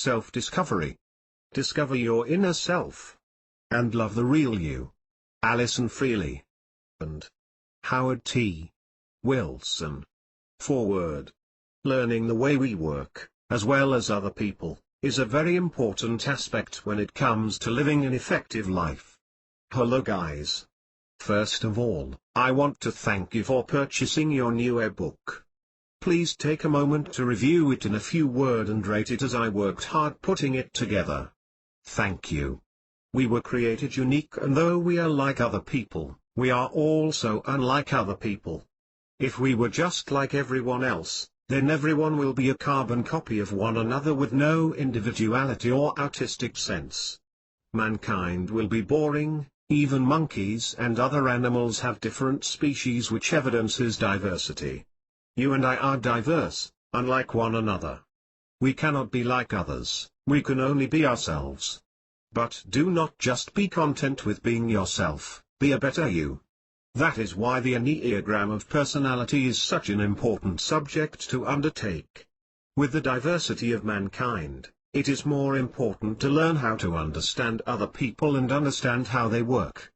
Self-discovery. Discover your inner self. And love the real you. Alison Freely. And Howard T. Wilson. Foreword. Learning the way we work, as well as other people, is a very important aspect when it comes to living an effective life. Hello guys. First of all, I want to thank you for purchasing your new ebook. Please take a moment to review it in a few words and rate it, as I worked hard putting it together. Thank you. We were created unique, and though we are like other people, we are also unlike other people. If we were just like everyone else, then everyone will be a carbon copy of one another with no individuality or artistic sense. Mankind will be boring. Even monkeys and other animals have different species, which evidences diversity. You and I are diverse, unlike one another. We cannot be like others, we can only be ourselves. But do not just be content with being yourself, be a better you. That is why the Enneagram of personality is such an important subject to undertake. With the diversity of mankind, it is more important to learn how to understand other people and understand how they work.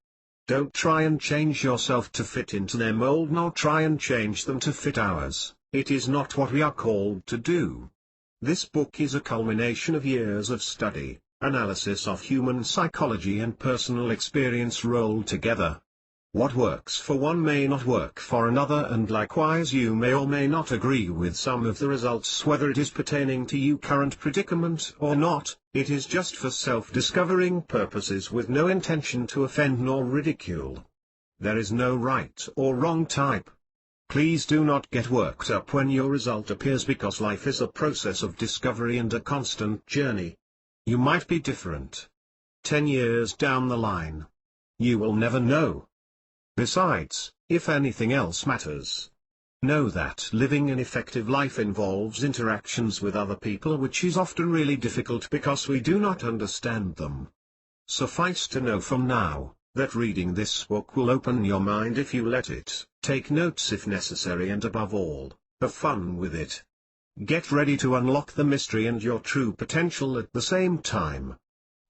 Don't try and change yourself to fit into their mold, nor try and change them to fit ours. It is not what we are called to do. This book is a culmination of years of study, analysis of human psychology and personal experience rolled together. What works for one may not work for another, and likewise you may or may not agree with some of the results, whether it is pertaining to your current predicament or not. It is just for self-discovering purposes, with no intention to offend nor ridicule. There is no right or wrong type. Please do not get worked up when your result appears, because life is a process of discovery and a constant journey. You might be different 10 years down the line. You will never know. Besides, if anything else matters, know that living an effective life involves interactions with other people, which is often really difficult because we do not understand them. Suffice to know from now, that reading this book will open your mind if you let it, take notes if necessary, and above all, have fun with it. Get ready to unlock the mystery and your true potential at the same time.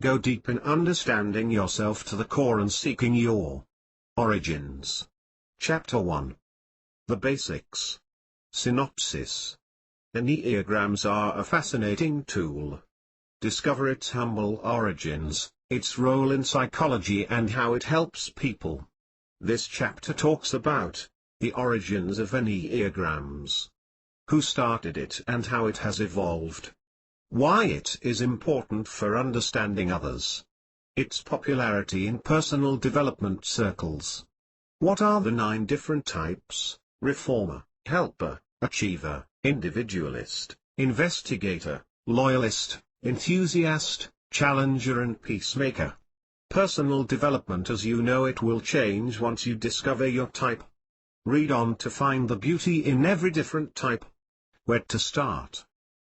Go deep in understanding yourself to the core and seeking your origins. Chapter 1. The Basics. Synopsis. Enneagrams are a fascinating tool. Discover its humble origins, its role in psychology, and how it helps people. This chapter talks about the origins of Enneagrams. Who started it and how it has evolved. Why it is important for understanding others. Its popularity in personal development circles. What are the 9 different types? Reformer, helper, achiever, individualist, investigator, loyalist, enthusiast, challenger, and peacemaker. Personal development as you know it will change once you discover your type. Read on to find the beauty in every different type. Where to start?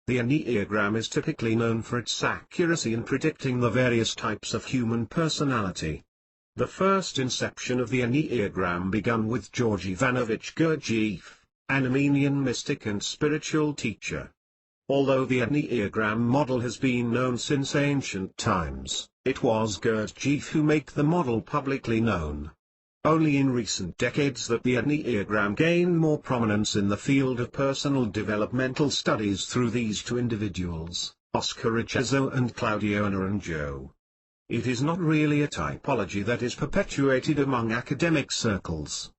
The Enneagram is typically known for its accuracy in predicting the various types of human personality. The first inception of the Enneagram began with George Ivanovich Gurdjieff, an Armenian mystic and spiritual teacher. Although the Enneagram model has been known since ancient times, it was Gurdjieff who made the model publicly known. Only in recent decades that the Enneagram gained more prominence in the field of personal developmental studies through these 2 individuals, Oscar Ichazo and Claudio Naranjo. It is not really a typology that is perpetuated among academic circles,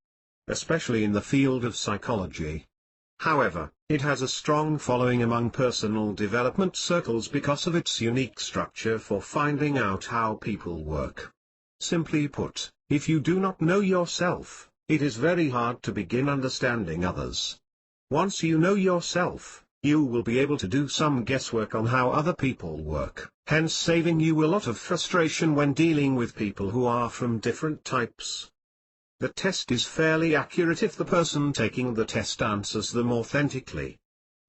especially in the field of psychology. However, it has a strong following among personal development circles because of its unique structure for finding out how people work. Simply put, if you do not know yourself, it is very hard to begin understanding others. Once you know yourself, you will be able to do some guesswork on how other people work, hence saving you a lot of frustration when dealing with people who are from different types. The test is fairly accurate if the person taking the test answers them authentically.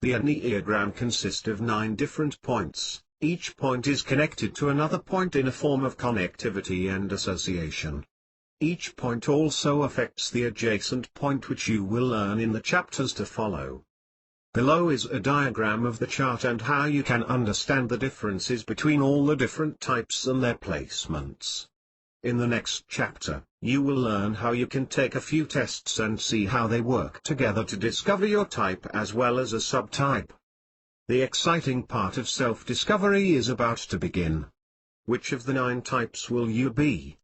The Enneagram consists of 9 different points. Each point is connected to another point in a form of connectivity and association. Each point also affects the adjacent point, which you will learn in the chapters to follow. Below is a diagram of the chart and how you can understand the differences between all the different types and their placements. In the next chapter, you will learn how you can take a few tests and see how they work together to discover your type as well as a subtype. The exciting part of self-discovery is about to begin. Which of the 9 types will you be?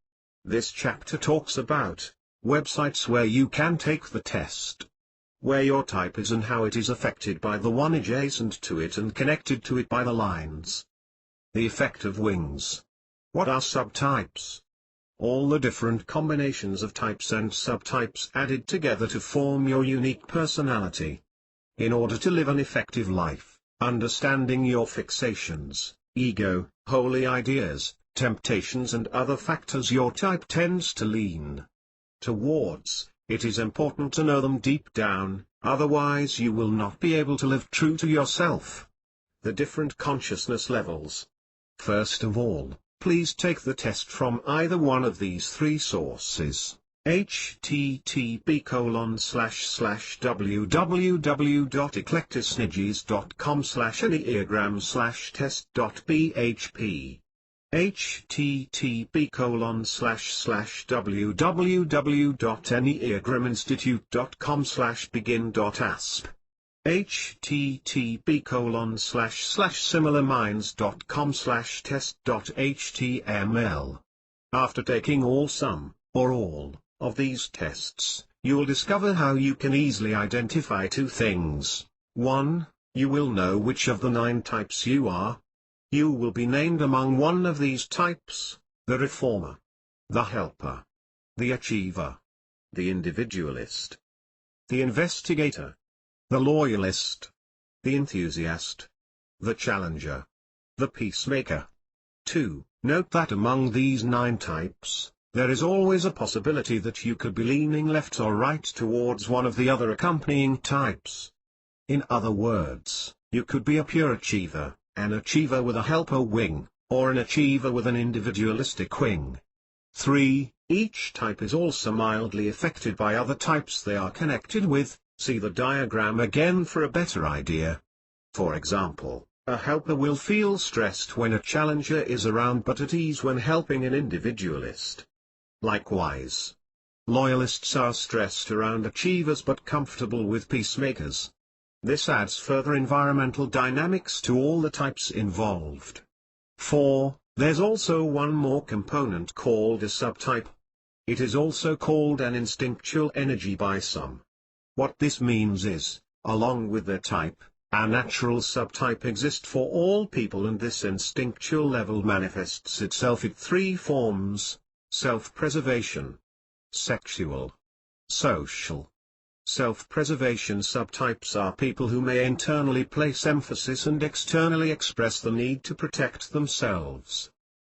This chapter talks about websites where you can take the test, where your type is and how it is affected by the one adjacent to it and connected to it by the lines. The effect of wings. What are subtypes? All the different combinations of types and subtypes added together to form your unique personality. In order to live an effective life, understanding your fixations, ego, holy ideas, temptations and other factors your type tends to lean towards, it is important to know them deep down, otherwise you will not be able to live true to yourself. The different consciousness levels. First of all, please take the test from either one of these 3 sources. http://www.eclecticniges.com/enneagram/test.php http://www.enneagraminstitute.com/begin.asp http://similarminds.com/test.html. After taking some, or all, of these tests, you will discover how you can easily identify 2 things. 1. You will know which of the 9 types you are. You will be named among one of these types: the reformer, the helper, the achiever, the individualist, the investigator, the loyalist, the enthusiast, the challenger, the peacemaker. 2. Note that among these 9 types, there is always a possibility that you could be leaning left or right towards one of the other accompanying types. In other words, you could be a pure achiever, an achiever with a helper wing, or an achiever with an individualistic wing. 3. Each type is also mildly affected by other types they are connected with. See the diagram again for a better idea. For example, a helper will feel stressed when a challenger is around but at ease when helping an individualist. Likewise, loyalists are stressed around achievers but comfortable with peacemakers. This adds further environmental dynamics to all the types involved. 4. There's also one more component called a subtype. It is also called an instinctual energy by some. What this means is, along with their type, a natural subtype exists for all people, and this instinctual level manifests itself in 3 forms: self-preservation, sexual, social. Self-preservation subtypes are people who may internally place emphasis and externally express the need to protect themselves.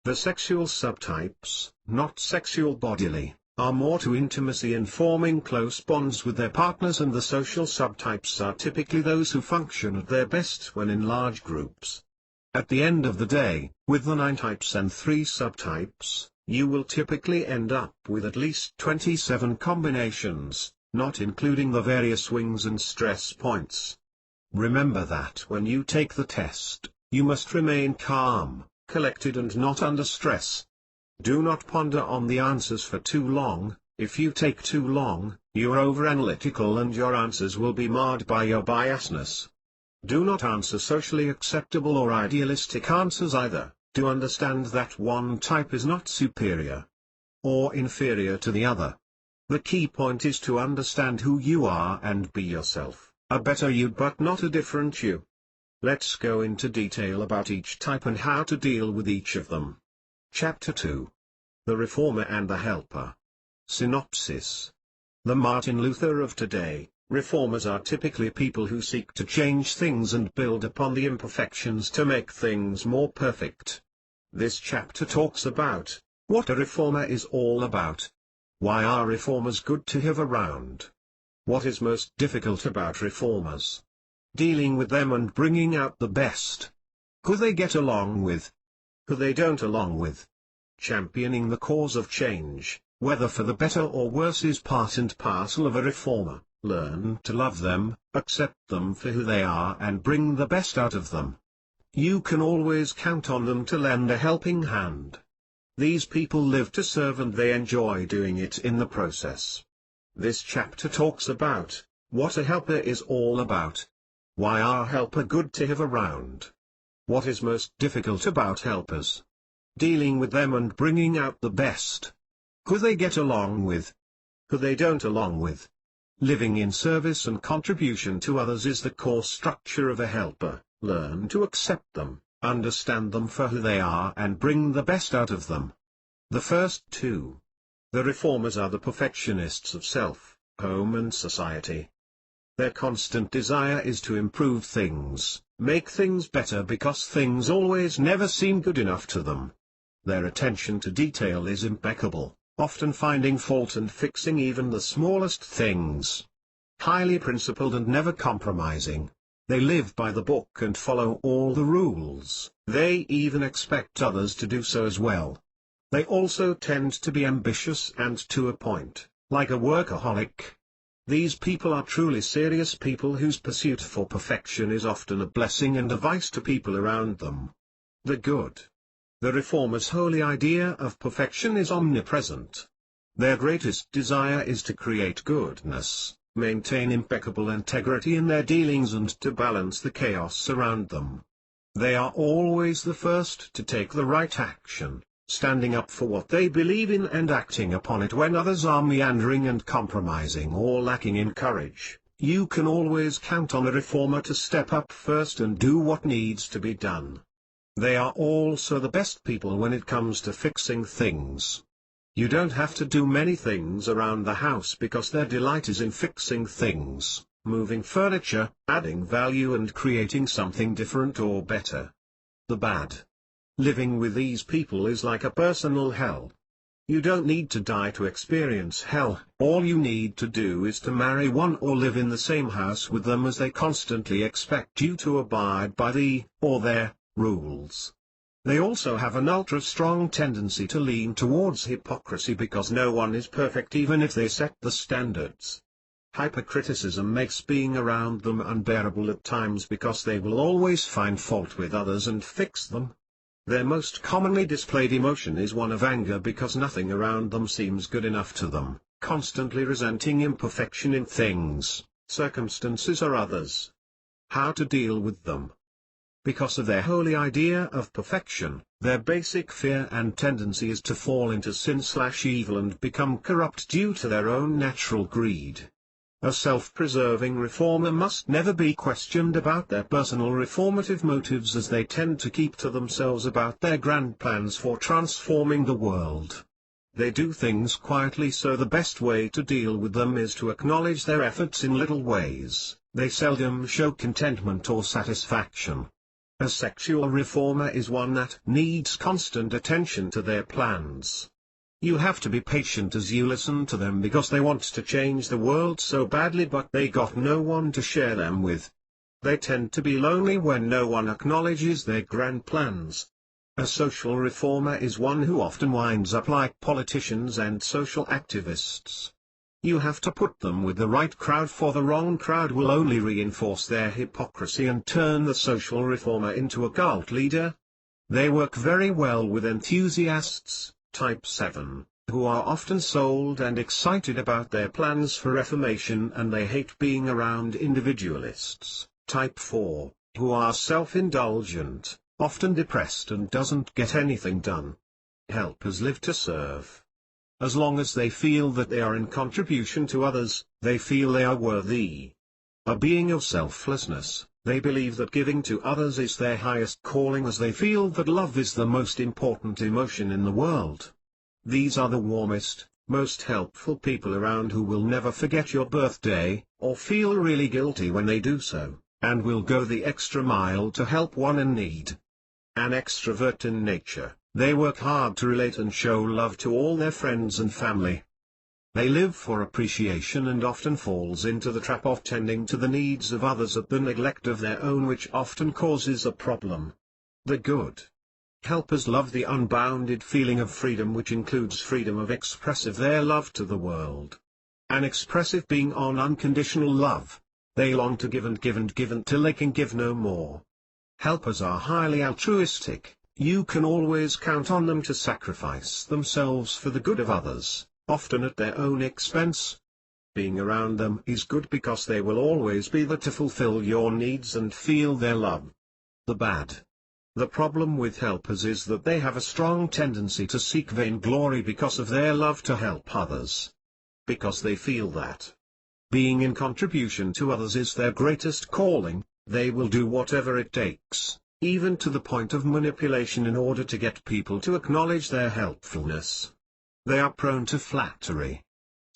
The sexual subtypes, not sexual bodily, are more to intimacy and forming close bonds with their partners, and the social subtypes are typically those who function at their best when in large groups. At the end of the day, with the 9 types and 3 subtypes, you will typically end up with at least 27 combinations, not including the various wings and stress points. Remember that when you take the test, you must remain calm, collected and not under stress. Do not ponder on the answers for too long. If you take too long, you're over-analytical and your answers will be marred by your biasness. Do not answer socially acceptable or idealistic answers either. Do understand that one type is not superior or inferior to the other. The key point is to understand who you are and be yourself, a better you but not a different you. Let's go into detail about each type and how to deal with each of them. Chapter 2. The Reformer and the Helper. Synopsis. The Martin Luther of today, reformers are typically people who seek to change things and build upon the imperfections to make things more perfect. This chapter talks about what a reformer is all about. Why are reformers good to have around? What is most difficult about reformers? Dealing with them and bringing out the best. Who they get along with. Who they don't along with. Championing the cause of change, whether for the better or worse, is part and parcel of a reformer. learn to love them, accept them for who they are and bring the best out of them. You can always count on them to lend a helping hand. These people live to serve and they enjoy doing it in the process. This chapter talks about what a helper is all about. Why are helpers good to have around? What is most difficult about helpers? Dealing with them and bringing out the best. Who they get along with. Who they don't along with. Living in service and contribution to others is the core structure of a helper. Learn to accept them, understand them for who they are and bring the best out of them. The first two. The reformers are the perfectionists of self, home and society. Their constant desire is to improve things, make things better because things always never seem good enough to them. Their attention to detail is impeccable, often finding fault and fixing even the smallest things. Highly principled and never compromising. They live by the book and follow all the rules. They even expect others to do so as well. They also tend to be ambitious and to a point, like a workaholic. These people are truly serious people whose pursuit for perfection is often a blessing and a vice to people around them. The good. The reformers' holy idea of perfection is omnipresent. Their greatest desire is to create goodness, maintain impeccable integrity in their dealings and to balance the chaos around them. They are always the first to take the right action, standing up for what they believe in and acting upon it when others are meandering and compromising or lacking in courage. You can always count on a reformer to step up first and do what needs to be done. They are also the best people when it comes to fixing things. You don't have to do many things around the house because their delight is in fixing things, moving furniture, adding value and creating something different or better. The bad. Living with these people is like a personal hell. You don't need to die to experience hell, all you need to do is to marry one or live in the same house with them as they constantly expect you to abide by their rules. They also have an ultra-strong tendency to lean towards hypocrisy because no one is perfect even if they set the standards. Hypercriticism makes being around them unbearable at times because they will always find fault with others and fix them. Their most commonly displayed emotion is one of anger because nothing around them seems good enough to them, constantly resenting imperfection in things, circumstances or others. How to deal with them? Because of their holy idea of perfection, their basic fear and tendency is to fall into sin/evil and become corrupt due to their own natural greed. A self-preserving reformer must never be questioned about their personal reformative motives as they tend to keep to themselves about their grand plans for transforming the world. They do things quietly, so the best way to deal with them is to acknowledge their efforts in little ways. They seldom show contentment or satisfaction. A sexual reformer is one that needs constant attention to their plans. You have to be patient as you listen to them because they want to change the world so badly but they got no one to share them with. They tend to be lonely when no one acknowledges their grand plans. A social reformer is one who often winds up like politicians and social activists. You have to put them with the right crowd, for the wrong crowd will only reinforce their hypocrisy and turn the social reformer into a cult leader. They work very well with enthusiasts, type 7, who are often sold and excited about their plans for reformation, and they hate being around individualists, type 4, who are self-indulgent, often depressed and doesn't get anything done. Helpers live to serve. As long as they feel that they are in contribution to others, they feel they are worthy. A being of selflessness, they believe that giving to others is their highest calling, as they feel that love is the most important emotion in the world. These are the warmest, most helpful people around, who will never forget your birthday, or feel really guilty when they do so, and will go the extra mile to help one in need. An extrovert in nature, they work hard to relate and show love to all their friends and family. They live for appreciation and often falls into the trap of tending to the needs of others at the neglect of their own, which often causes a problem. The good. Helpers love the unbounded feeling of freedom, which includes freedom of expressing their love to the world. an expressive being on unconditional love. They long to give and give and give until they can give no more. Helpers are highly altruistic. You can always count on them to sacrifice themselves for the good of others, often at their own expense. Being around them is good because they will always be there to fulfill your needs and feel their love. The problem with helpers is that they have a strong tendency to seek vainglory because of their love to help others. Because they feel that being in contribution to others is their greatest calling, they will do whatever it takes, even to the point of manipulation in order to get people to acknowledge their helpfulness. They are prone to flattery.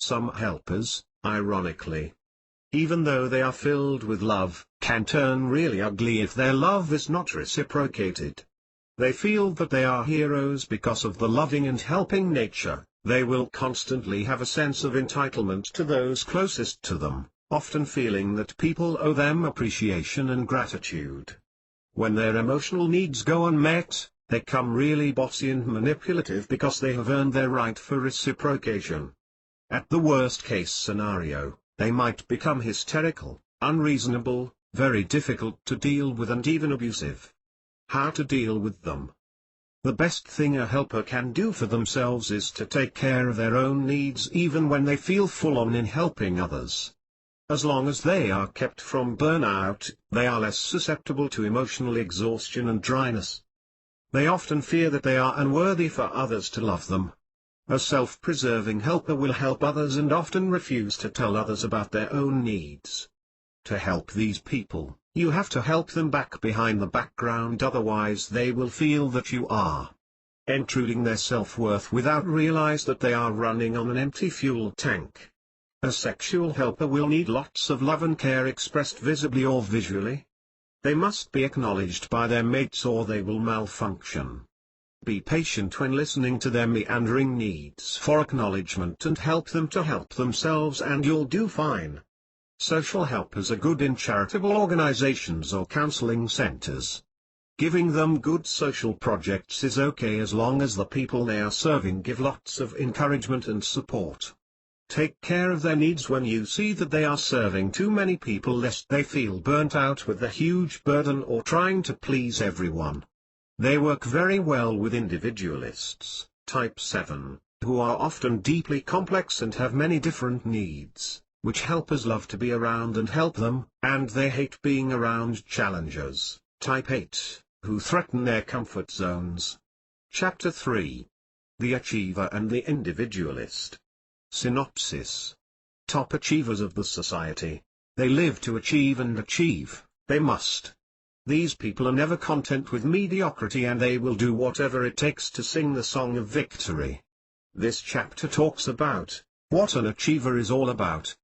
Some helpers, ironically, even though they are filled with love, can turn really ugly if their love is not reciprocated. They feel that they are heroes because of the loving and helping nature. They will constantly have a sense of entitlement to those closest to them, often feeling that people owe them appreciation and gratitude. When their emotional needs go unmet, they come really bossy and manipulative because they have earned their right for reciprocation. At the worst-case scenario, they might become hysterical, unreasonable, very difficult to deal with and even abusive. How to deal with them? The best thing a helper can do for themselves is to take care of their own needs even when they feel full on in helping others. As long as they are kept from burnout, they are less susceptible to emotional exhaustion and dryness. They often fear that they are unworthy for others to love them. A self-preserving helper will help others and often refuse to tell others about their own needs. To help these people, you have to help them back behind the background, otherwise they will feel that you are intruding their self-worth without realize that they are running on an empty fuel tank. A sexual helper will need lots of love and care expressed visibly or visually. They must be acknowledged by their mates or they will malfunction. Be patient when listening to their meandering needs for acknowledgement and help them to help themselves and you'll do fine. Social helpers are good in charitable organizations or counseling centers. Giving them good social projects is okay as long as the people they are serving give lots of encouragement and support. Take care of their needs when you see that they are serving too many people lest they feel burnt out with the huge burden or trying to please everyone. They work very well with individualists, type 7, who are often deeply complex and have many different needs, which helpers love to be around and help them, and they hate being around challengers, type 8, who threaten their comfort zones. Chapter 3. The Achiever and the Individualist. Synopsis. Top achievers of the society. They live to achieve and achieve, they must. These people are never content with mediocrity and they will do whatever it takes to sing the song of victory. This chapter talks about what an achiever is all about.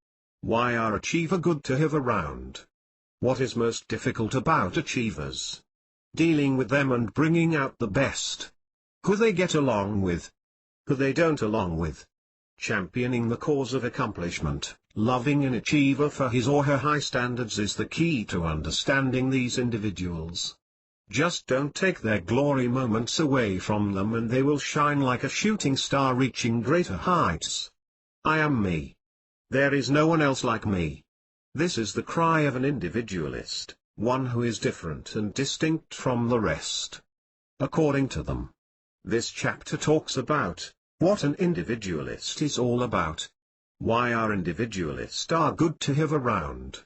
Why are achievers good to have around? What is most difficult about achievers? Dealing with them and bringing out the best. Who they get along with. Who they don't along with. Championing the cause of accomplishment, loving an achiever for his or her high standards is the key to understanding these individuals. Just don't take their glory moments away from them and they will shine like a shooting star reaching greater heights. I am me. There is no one else like me. This is the cry of an individualist, one who is different and distinct from the rest. According to them. This chapter talks about what an individualist is all about. Why our individualists are good to have around.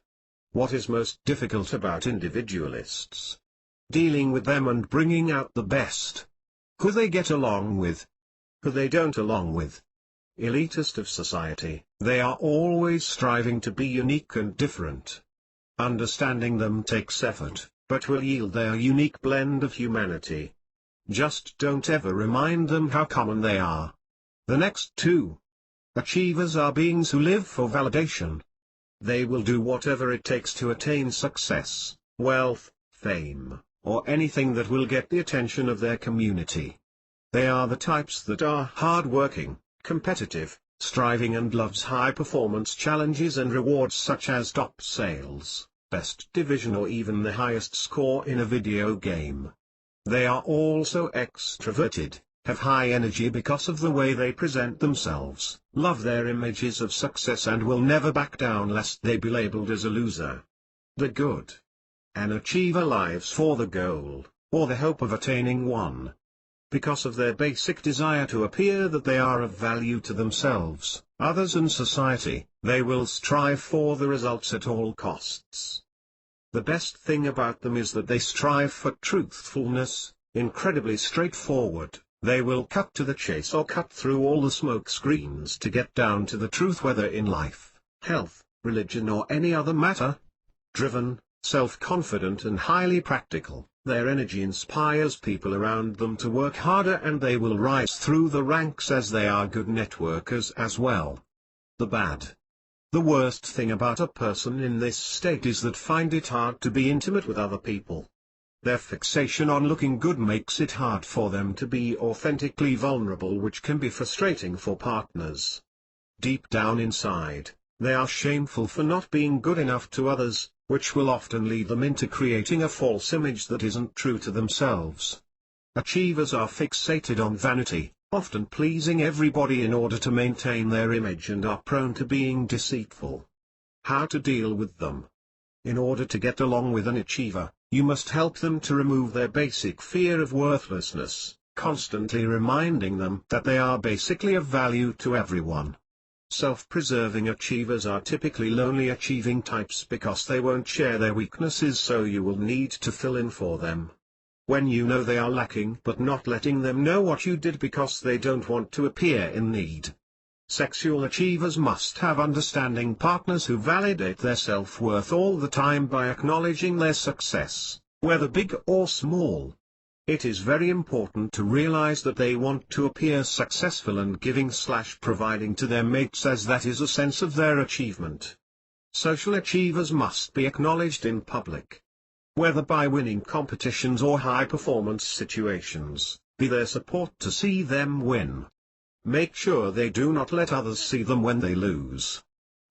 What is most difficult about individualists? Dealing with them and bringing out the best. Who they get along with. Who they don't along with. Elitist of society, they are always striving to be unique and different. Understanding them takes effort, but will yield their unique blend of humanity. Just don't ever remind them how common they are. The next two. Achievers are beings who live for validation. They will do whatever it takes to attain success, wealth, fame, or anything that will get the attention of their community. They are the types that are hard-working, competitive, striving and loves high-performance challenges and rewards such as top sales, best division or even the highest score in a video game. They are also extroverted, have high energy because of the way they present themselves, love their images of success and will never back down lest they be labeled as a loser. The good. An achiever lives for the goal, or the hope of attaining one. Because of their basic desire to appear that they are of value to themselves, others and society, they will strive for the results at all costs. The best thing about them is that they strive for truthfulness, incredibly straightforward. They will cut to the chase or cut through all the smoke screens to get down to the truth, whether in life, health, religion or any other matter. Driven, self-confident and highly practical, their energy inspires people around them to work harder, and they will rise through the ranks as they are good networkers as well. The bad. The worst thing about a person in this state is that find it hard to be intimate with other people. Their fixation on looking good makes it hard for them to be authentically vulnerable, which can be frustrating for partners. Deep down inside, they are shameful for not being good enough to others, which will often lead them into creating a false image that isn't true to themselves. Achievers are fixated on vanity, often pleasing everybody in order to maintain their image, and are prone to being deceitful. How to deal with them? In order to get along with an achiever, you must help them to remove their basic fear of worthlessness, constantly reminding them that they are basically of value to everyone. Self-preserving achievers are typically lonely achieving types because they won't share their weaknesses, so you will need to fill in for them. When you know they are lacking, but not letting them know what you did because they don't want to appear in need. Sexual achievers must have understanding partners who validate their self-worth all the time by acknowledging their success, whether big or small. It is very important to realize that they want to appear successful and giving/providing to their mates, as that is a sense of their achievement. Social achievers must be acknowledged in public. Whether by winning competitions or high-performance situations, be their support to see them win. Make sure they do not let others see them when they lose.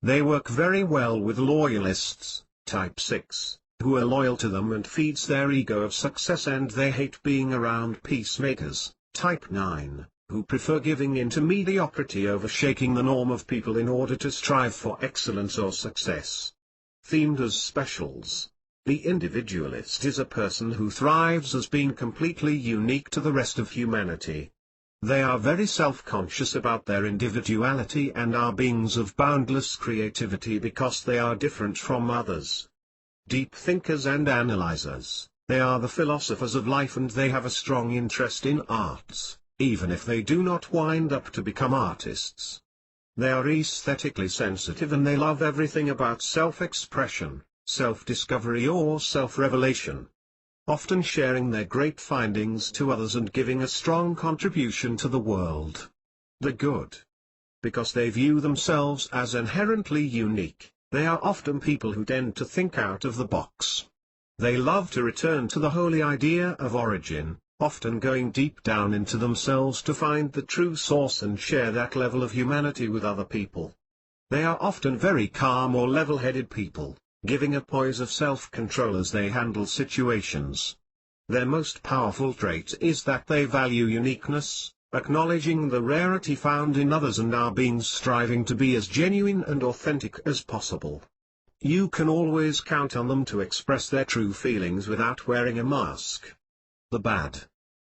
They work very well with loyalists, type 6, who are loyal to them and feeds their ego of success, and they hate being around peacemakers, type 9, who prefer giving in to mediocrity over shaking the norm of people in order to strive for excellence or success. Themed as specials. The individualist is a person who thrives as being completely unique to the rest of humanity. They are very self-conscious about their individuality and are beings of boundless creativity because they are different from others. Deep thinkers and analyzers, they are the philosophers of life, and they have a strong interest in arts, even if they do not wind up to become artists. They are aesthetically sensitive and they love everything about self-expression, self-discovery or self-revelation. Often sharing their great findings to others and giving a strong contribution to the world. The good. Because they view themselves as inherently unique, they are often people who tend to think out of the box. They love to return to the holy idea of origin, often going deep down into themselves to find the true source and share that level of humanity with other people. They are often very calm or level-headed people, giving a poise of self-control as they handle situations. Their most powerful trait is that they value uniqueness, acknowledging the rarity found in others, and are beings striving to be as genuine and authentic as possible. You can always count on them to express their true feelings without wearing a mask. The bad.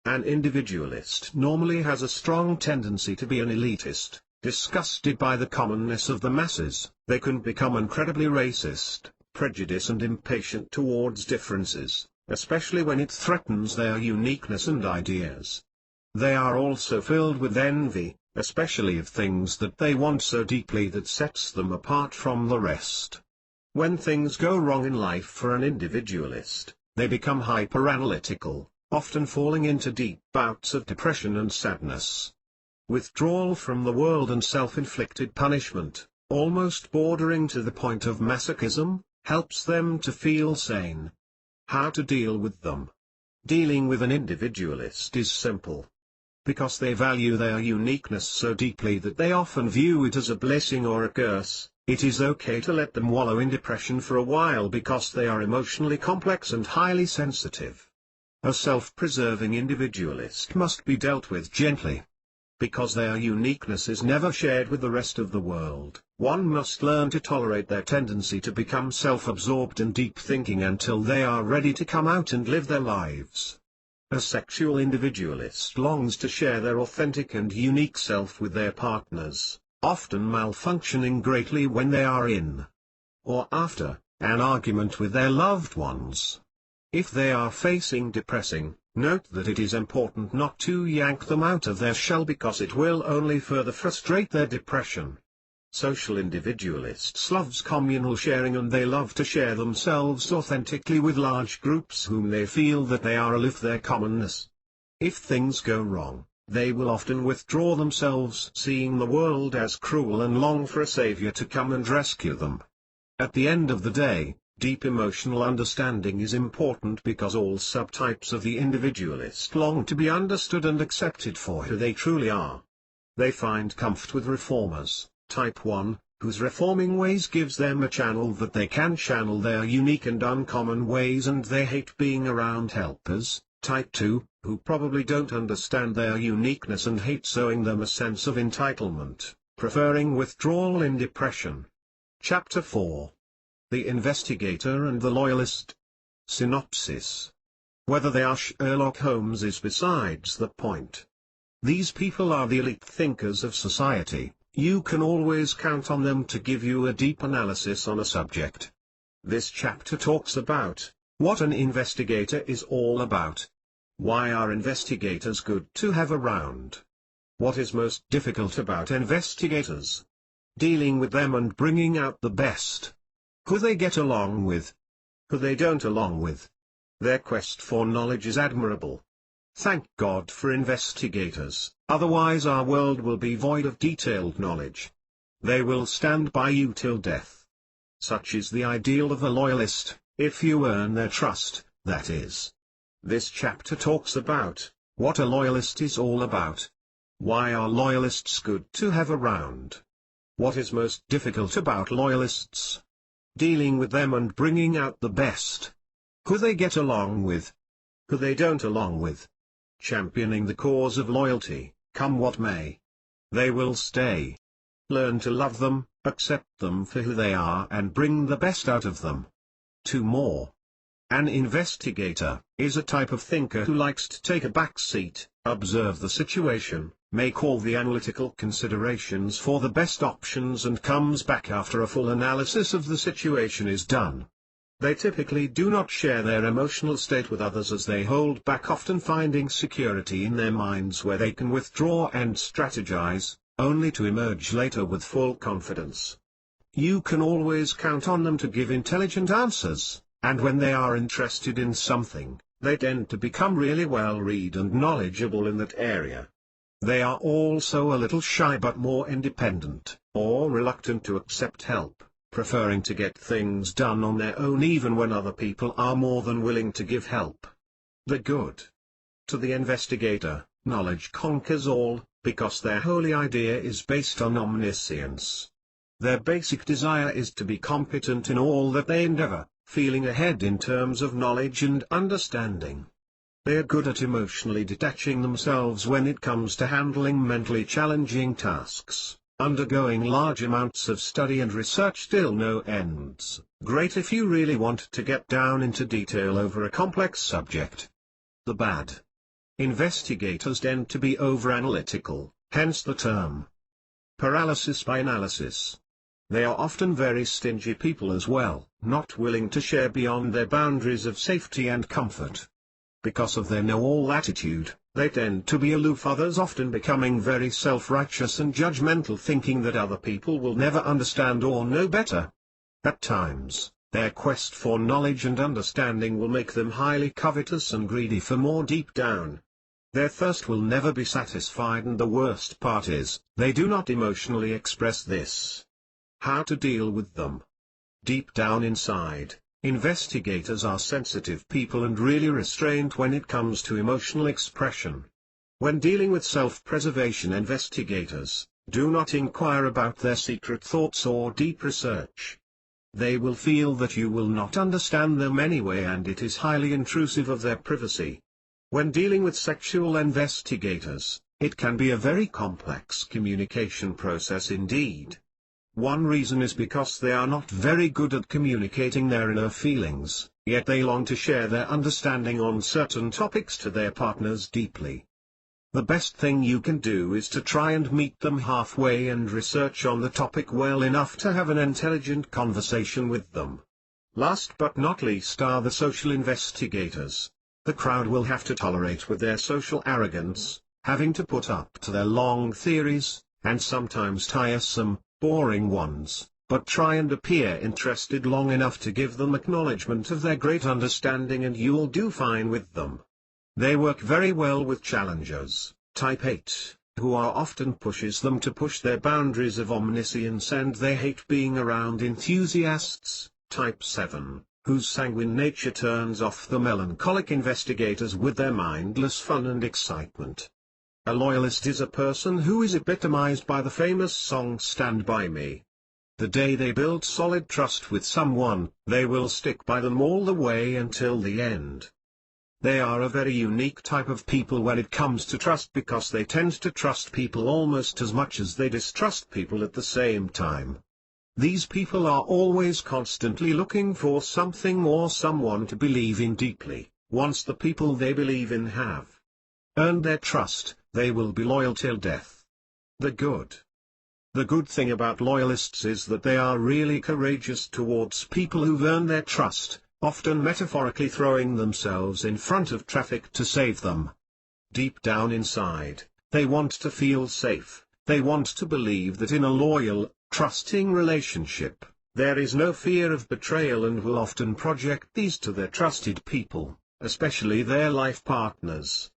An individualist normally has a strong tendency to be an elitist. Disgusted by the commonness of the masses, they can become incredibly racist, prejudiced and impatient towards differences, especially when it threatens their uniqueness and ideas. They are also filled with envy, especially of things that they want so deeply that sets them apart from the rest. When things go wrong in life for an individualist, they become hyper-analytical, often falling into deep bouts of depression and sadness. Withdrawal from the world and self-inflicted punishment, almost bordering to the point of masochism, helps them to feel sane. How to deal with them? Dealing with an individualist is simple. Because they value their uniqueness so deeply that they often view it as a blessing or a curse, it is okay to let them wallow in depression for a while because they are emotionally complex and highly sensitive. A self-preserving individualist must be dealt with gently. Because their uniqueness is never shared with the rest of the world, one must learn to tolerate their tendency to become self-absorbed and deep-thinking until they are ready to come out and live their lives. A sexual individualist longs to share their authentic and unique self with their partners, often malfunctioning greatly when they are in or after an argument with their loved ones. If they are facing depressing, note that it is important not to yank them out of their shell because it will only further frustrate their depression. Social individualists love communal sharing and they love to share themselves authentically with large groups whom they feel that they are aloof their commonness. If things go wrong, they will often withdraw themselves, seeing the world as cruel and long for a savior to come and rescue them. At the end of the day, deep emotional understanding is important because all subtypes of the individualist long to be understood and accepted for who they truly are. They find comfort with reformers, type 1, whose reforming ways gives them a channel that they can channel their unique and uncommon ways, and they hate being around helpers, type 2, who probably don't understand their uniqueness and hate showing them a sense of entitlement, preferring withdrawal in depression. Chapter 4. The Investigator and the Loyalist. Synopsis. Whether they are Sherlock Holmes is besides the point. These people are the elite thinkers of society. You can always count on them to give you a deep analysis on a subject. This chapter talks about what an investigator is all about. Why are investigators good to have around? What is most difficult about investigators? Dealing with them and bringing out the best. Who they get along with. Who they don't along with. Their quest for knowledge is admirable. Thank God for investigators, otherwise our world will be void of detailed knowledge. They will stand by you till death. Such is the ideal of a loyalist, if you earn their trust, that is. This chapter talks about what a loyalist is all about. Why are loyalists good to have around? What is most difficult about loyalists? Dealing with them and bringing out the best. Who they get along with. Who they don't along with. Championing the cause of loyalty, come what may. They will stay. Learn to love them, accept them for who they are and bring the best out of them. 2 more. An investigator is a type of thinker who likes to take a back seat, observe the situation, make all the analytical considerations for the best options and comes back after a full analysis of the situation is done. They typically do not share their emotional state with others as they hold back, often finding security in their minds where they can withdraw and strategize, only to emerge later with full confidence. You can always count on them to give intelligent answers, and when they are interested in something, they tend to become really well-read and knowledgeable in that area. They are also a little shy but more independent, or reluctant to accept help, preferring to get things done on their own even when other people are more than willing to give help. The good. To the investigator, knowledge conquers all, because their holy idea is based on omniscience. Their basic desire is to be competent in all that they endeavor, feeling ahead in terms of knowledge and understanding. They are good at emotionally detaching themselves when it comes to handling mentally challenging tasks, undergoing large amounts of study and research till no ends. Great if you really want to get down into detail over a complex subject. The bad. Investigators tend to be over-analytical, hence the term paralysis by analysis. They are often very stingy people as well, not willing to share beyond their boundaries of safety and comfort. Because of their know-all attitude, they tend to be aloof, others often becoming very self-righteous and judgmental, thinking that other people will never understand or know better. At times, their quest for knowledge and understanding will make them highly covetous and greedy for more deep down. Their thirst will never be satisfied, and the worst part is, they do not emotionally express this. How to deal with them? Deep down inside, investigators are sensitive people and really restrained when it comes to emotional expression. When dealing with self-preservation investigators, do not inquire about their secret thoughts or deep research. They will feel that you will not understand them anyway, and it is highly intrusive of their privacy, When dealing with sexual investigators, it can be a very complex communication process indeed. One reason is because they are not very good at communicating their inner feelings, yet they long to share their understanding on certain topics to their partners deeply. The best thing you can do is to try and meet them halfway and research on the topic well enough to have an intelligent conversation with them. Last but not least are the social investigators. The crowd will have to tolerate with their social arrogance, having to put up to their long theories, and sometimes tiresome, boring ones, but try and appear interested long enough to give them acknowledgement of their great understanding and you'll do fine with them. They work very well with challengers, type 8, who are often pushes them to push their boundaries of omniscience and they hate being around enthusiasts, type 7, whose sanguine nature turns off the melancholic investigators with their mindless fun and excitement. A loyalist is a person who is epitomized by the famous song Stand By Me. The day they build solid trust with someone, they will stick by them all the way until the end. They are a very unique type of people when it comes to trust because they tend to trust people almost as much as they distrust people at the same time. These people are always constantly looking for something or someone to believe in deeply. Once the people they believe in have earned their trust, they will be loyal till death. The good thing about loyalists is that they are really courageous towards people who've earned their trust, often metaphorically throwing themselves in front of traffic to save them. Deep down inside, they want to feel safe, they want to believe that in a loyal, trusting relationship, there is no fear of betrayal and will often project these to their trusted people, especially their life partners.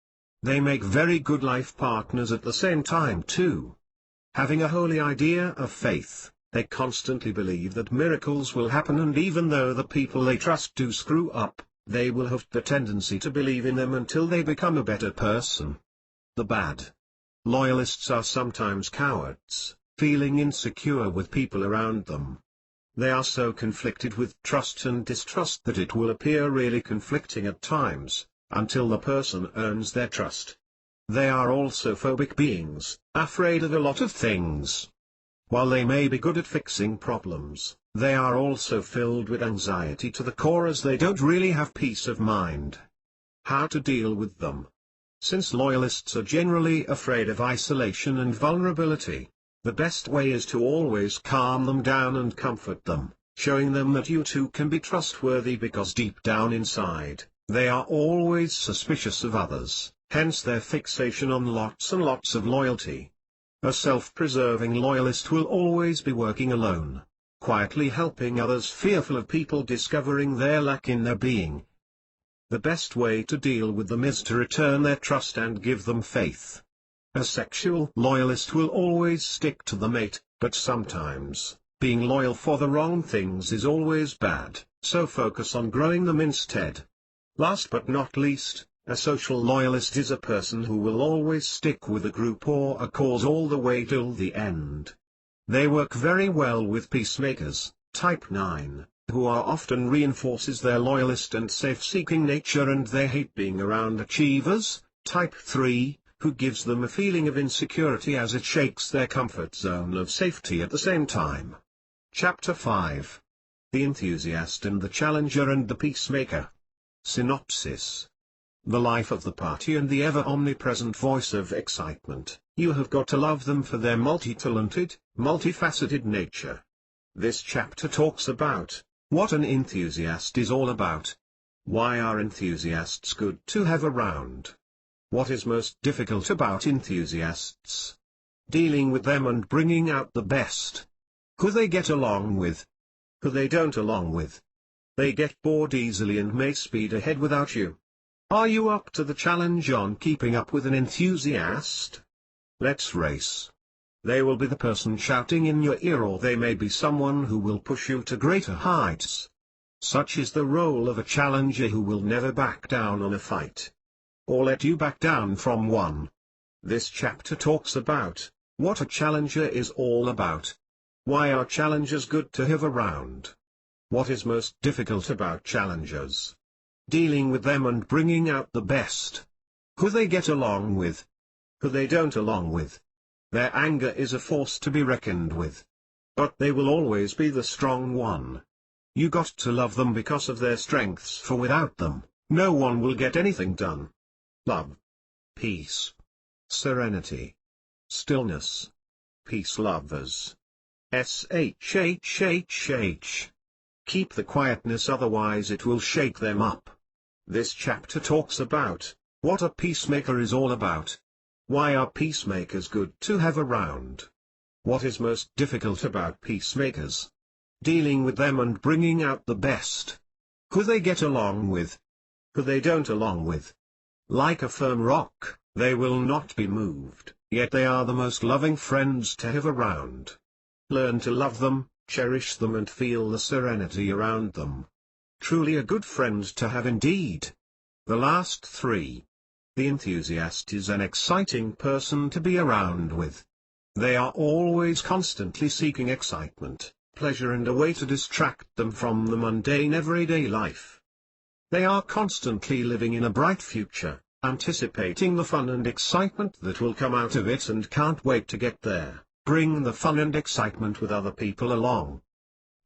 They make very good life partners at the same time too. Having a holy idea of faith, they constantly believe that miracles will happen and even though the people they trust do screw up, they will have the tendency to believe in them until they become a better person. The bad loyalists are sometimes cowards, feeling insecure with people around them. They are so conflicted with trust and distrust that it will appear really conflicting at times, until the person earns their trust. They are also phobic beings, afraid of a lot of things. While they may be good at fixing problems, they are also filled with anxiety to the core as they don't really have peace of mind. How to deal with them? Since loyalists are generally afraid of isolation and vulnerability, the best way is to always calm them down and comfort them, showing them that you too can be trustworthy because deep down inside, they are always suspicious of others, hence their fixation on lots and lots of loyalty. A self-preserving loyalist will always be working alone, quietly helping others fearful of people discovering their lack in their being. The best way to deal with them is to return their trust and give them faith. A sexual loyalist will always stick to the mate, but sometimes, being loyal for the wrong things is always bad, so focus on growing them instead. Last but not least, a social loyalist is a person who will always stick with a group or a cause all the way till the end. They work very well with peacemakers, type 9, who are often reinforces their loyalist and safe-seeking nature and they hate being around achievers, type 3, who gives them a feeling of insecurity as it shakes their comfort zone of safety at the same time. Chapter 5. The Enthusiast and the Challenger and the Peacemaker. Synopsis. The life of the party and the ever-omnipresent voice of excitement, you have got to love them for their multi-talented, multifaceted nature. This chapter talks about what an enthusiast is all about. Why are enthusiasts good to have around? What is most difficult about enthusiasts? Dealing with them and bringing out the best. Who they get along with. Who they don't along with. They get bored easily and may speed ahead without you. Are you up to the challenge on keeping up with an enthusiast? Let's race. They will be the person shouting in your ear or they may be someone who will push you to greater heights. Such is the role of a challenger who will never back down on a fight. Or let you back down from one. This chapter talks about what a challenger is all about. Why are challengers good to have around? What is most difficult about challengers? Dealing with them and bringing out the best. who they get along with, who they don't along with. Their anger is a force to be reckoned with. But they will always be the strong one. You got to love them because of their strengths, for without them, no one will get anything done. Love, peace, serenity, stillness. Peace lovers. SHHHH. Keep the quietness, otherwise it will shake them up. This chapter talks about what a peacemaker is all about. Why are peacemakers good to have around? What is most difficult about peacemakers? Dealing with them and bringing out the best. Who they get along with, who they don't along with. Like a firm rock, they will not be moved, yet they are the most loving friends to have around. Learn to love them, cherish them, and feel the serenity around them. Truly a good friend to have indeed. The last three. The enthusiast is an exciting person to be around with. They are always constantly seeking excitement, pleasure, and a way to distract them from the mundane everyday life. They are constantly living in a bright future, anticipating the fun and excitement that will come out of it, and can't wait to get there. Bring the fun and excitement with other people along.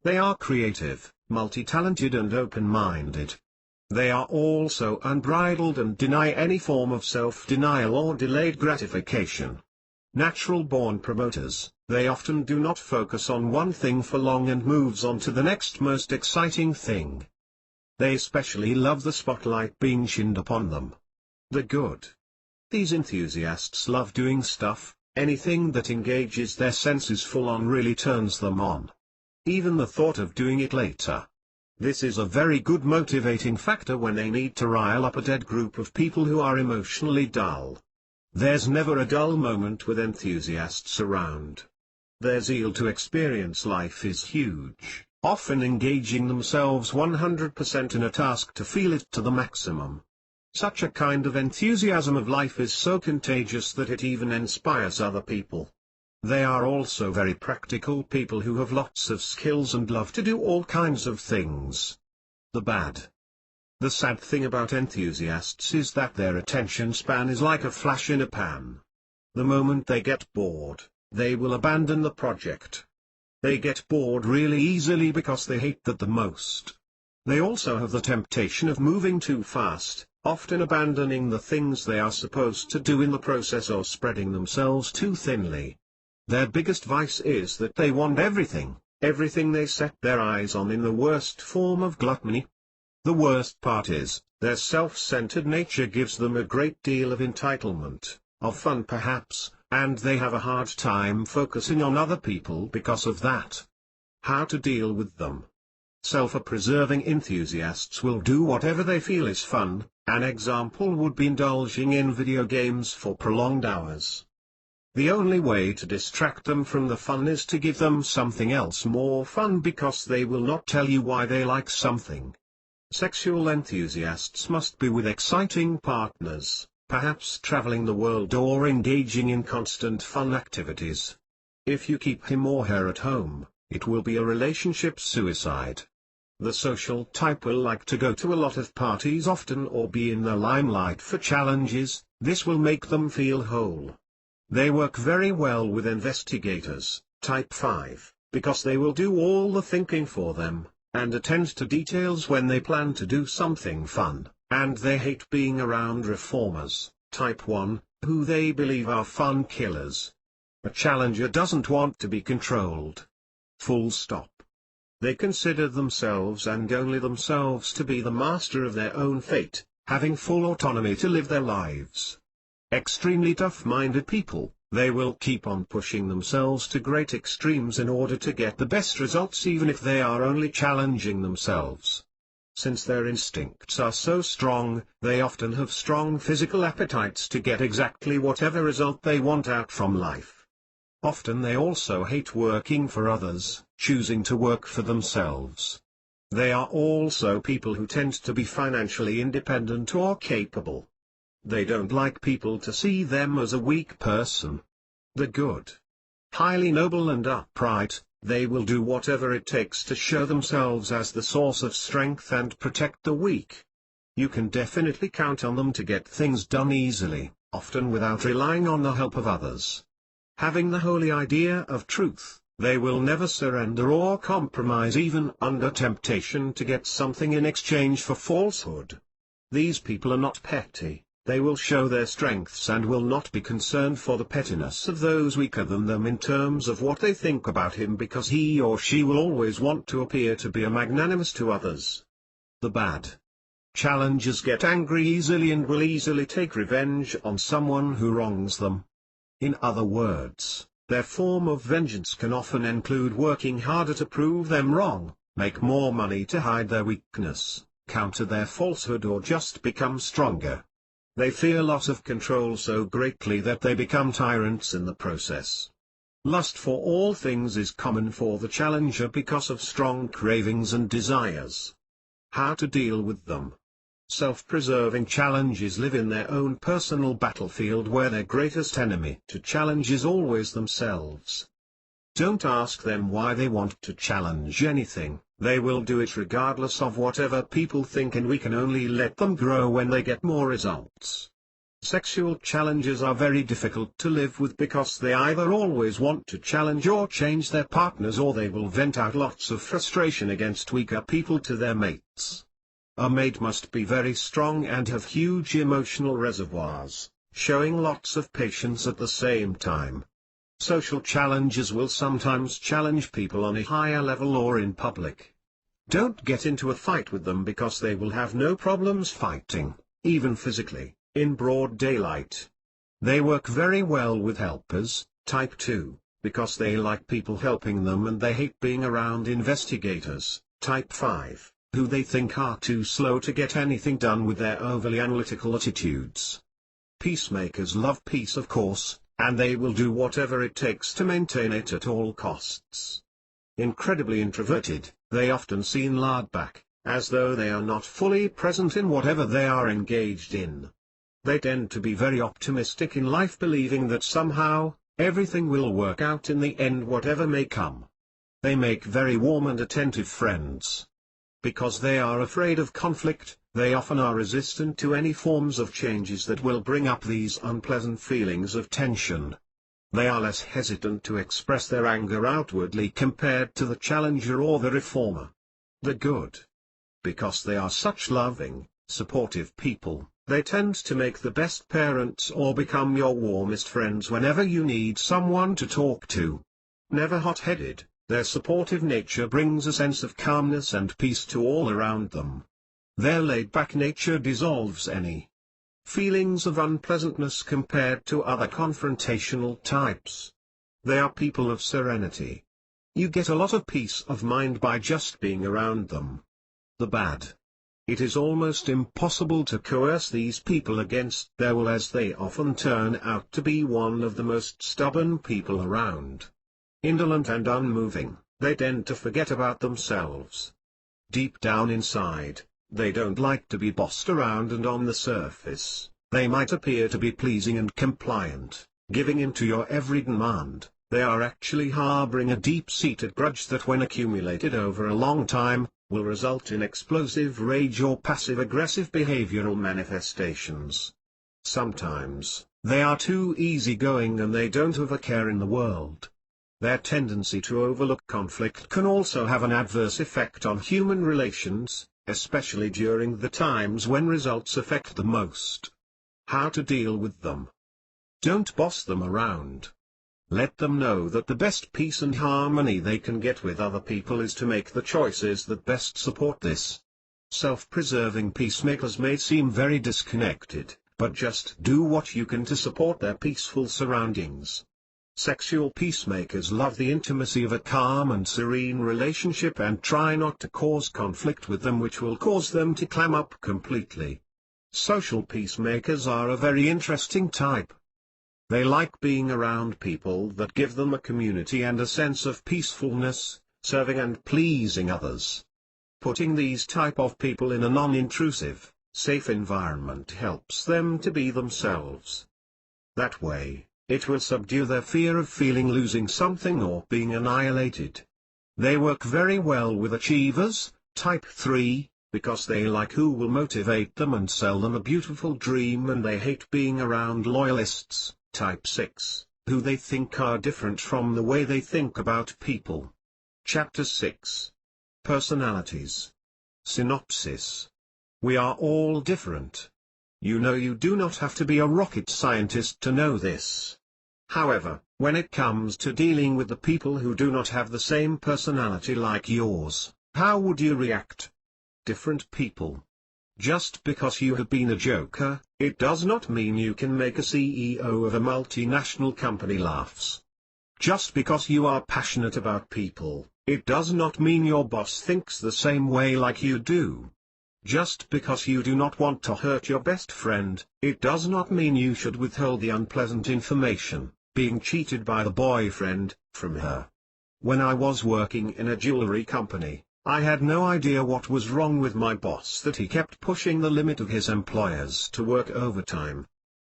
They are creative, multi-talented, and open-minded. They are also unbridled and deny any form of self-denial or delayed gratification. Natural-born promoters, they often do not focus on one thing for long and moves on to the next most exciting thing. They especially love the spotlight being shined upon them. The good. These enthusiasts love doing stuff. Anything that engages their senses full on really turns them on. Even the thought of doing it later. This is a very good motivating factor when they need to rile up a dead group of people who are emotionally dull. There's never a dull moment with enthusiasts around. Their zeal to experience life is huge, often engaging themselves 100% in a task to feel it to the maximum. Such a kind of enthusiasm of life is so contagious that it even inspires other people. They are also very practical people who have lots of skills and love to do all kinds of things. The bad. The sad thing about enthusiasts is that their attention span is like a flash in a pan. The moment they get bored, they will abandon the project. They get bored really easily because they hate that the most. They also have the temptation of moving too fast, often abandoning the things they are supposed to do in the process, or spreading themselves too thinly. Their biggest vice is that they want everything they set their eyes on, in the worst form of gluttony. The worst part is, their self-centered nature gives them a great deal of entitlement, of fun perhaps, and they have a hard time focusing on other people because of that. How to deal with them? Self-preserving enthusiasts will do whatever they feel is fun. An example would be indulging in video games for prolonged hours. The only way to distract them from the fun is to give them something else more fun, because they will not tell you why they like something. Sexual enthusiasts must be with exciting partners, perhaps traveling the world or engaging in constant fun activities. If you keep him or her at home, it will be a relationship suicide. The social type will like to go to a lot of parties often, or be in the limelight for challenges. This will make them feel whole. They work very well with investigators, type 5, because they will do all the thinking for them, and attend to details when they plan to do something fun, and they hate being around reformers, type 1, who they believe are fun killers. A challenger doesn't want to be controlled. Full stop. They consider themselves and only themselves to be the master of their own fate, having full autonomy to live their lives. Extremely tough-minded people, they will keep on pushing themselves to great extremes in order to get the best results, even if they are only challenging themselves. Since their instincts are so strong, they often have strong physical appetites to get exactly whatever result they want out from life. Often they also hate working for others, choosing to work for themselves. They are also people who tend to be financially independent or capable. They don't like people to see them as a weak person. The good. Highly noble and upright, they will do whatever it takes to show themselves as the source of strength and protect the weak. You can definitely count on them to get things done easily, often without relying on the help of others. Having the holy idea of truth, they will never surrender or compromise even under temptation to get something in exchange for falsehood. These people are not petty, they will show their strengths and will not be concerned for the pettiness of those weaker than them in terms of what they think about him, because he or she will always want to appear to be magnanimous to others. The bad challengers get angry easily and will easily take revenge on someone who wrongs them. In other words, their form of vengeance can often include working harder to prove them wrong, make more money to hide their weakness, counter their falsehood, or just become stronger. They feel loss of control so greatly that they become tyrants in the process. Lust for all things is common for the challenger because of strong cravings and desires. How to deal with them? Self-preserving challengers live in their own personal battlefield where their greatest enemy to challenge is always themselves. Don't ask them why they want to challenge anything, they will do it regardless of whatever people think, and we can only let them grow when they get more results. Sexual challenges are very difficult to live with because they either always want to challenge or change their partners, or they will vent out lots of frustration against weaker people to their mates. A mate must be very strong and have huge emotional reservoirs, showing lots of patience at the same time. Social challengers will sometimes challenge people on a higher level or in public. Don't get into a fight with them because they will have no problems fighting, even physically, in broad daylight. They work very well with helpers, type 2, because they like people helping them and they hate being around investigators, type 5. Who they think are too slow to get anything done with their overly analytical attitudes. Peacemakers love peace, of course, and they will do whatever it takes to maintain it at all costs. Incredibly introverted, they often seem laid back, as though they are not fully present in whatever they are engaged in. They tend to be very optimistic in life, believing that somehow, everything will work out in the end, whatever may come. They make very warm and attentive friends. Because they are afraid of conflict, they often are resistant to any forms of changes that will bring up these unpleasant feelings of tension. They are less hesitant to express their anger outwardly compared to the challenger or the reformer. The good. Because they are such loving, supportive people, they tend to make the best parents or become your warmest friends whenever you need someone to talk to. Never hot-headed, their supportive nature brings a sense of calmness and peace to all around them. Their laid-back nature dissolves any feelings of unpleasantness compared to other confrontational types. They are people of serenity. You get a lot of peace of mind by just being around them. The bad. It is almost impossible to coerce these people against their will, as they often turn out to be one of the most stubborn people around. Indolent and unmoving, they tend to forget about themselves. Deep down inside, they don't like to be bossed around, and on the surface, they might appear to be pleasing and compliant, giving in to your every demand. They are actually harboring a deep-seated grudge that, when accumulated over a long time, will result in explosive rage or passive-aggressive behavioral manifestations. Sometimes, they are too easygoing and they don't have a care in the world. Their tendency to overlook conflict can also have an adverse effect on human relations, especially during the times when results affect the most. How to deal with them? Don't boss them around. Let them know that the best peace and harmony they can get with other people is to make the choices that best support this. Self-preserving peacemakers may seem very disconnected, but just do what you can to support their peaceful surroundings. Sexual peacemakers love the intimacy of a calm and serene relationship and try not to cause conflict with them which will cause them to clam up completely. Social peacemakers are a very interesting type. They like being around people that give them a community and a sense of peacefulness, serving and pleasing others. Putting these type of people in a non-intrusive, safe environment helps them to be themselves. That way, it will subdue their fear of losing something or being annihilated. They work very well with achievers, type 3, because they like who will motivate them and sell them a beautiful dream, and they hate being around loyalists, type 6, who they think are different from the way they think about people. Chapter 6. Personalities. Synopsis. We are all different. You do not have to be a rocket scientist to know this. However, when it comes to dealing with the people who do not have the same personality like yours, how would you react? Different people. Just because you have been a joker, it does not mean you can make a CEO of a multinational company laughs. Just because you are passionate about people, it does not mean your boss thinks the same way like you do. Just because you do not want to hurt your best friend, it does not mean you should withhold the unpleasant information, being cheated by the boyfriend, from her. When I was working in a jewelry company, I had no idea what was wrong with my boss that he kept pushing the limit of his employers to work overtime.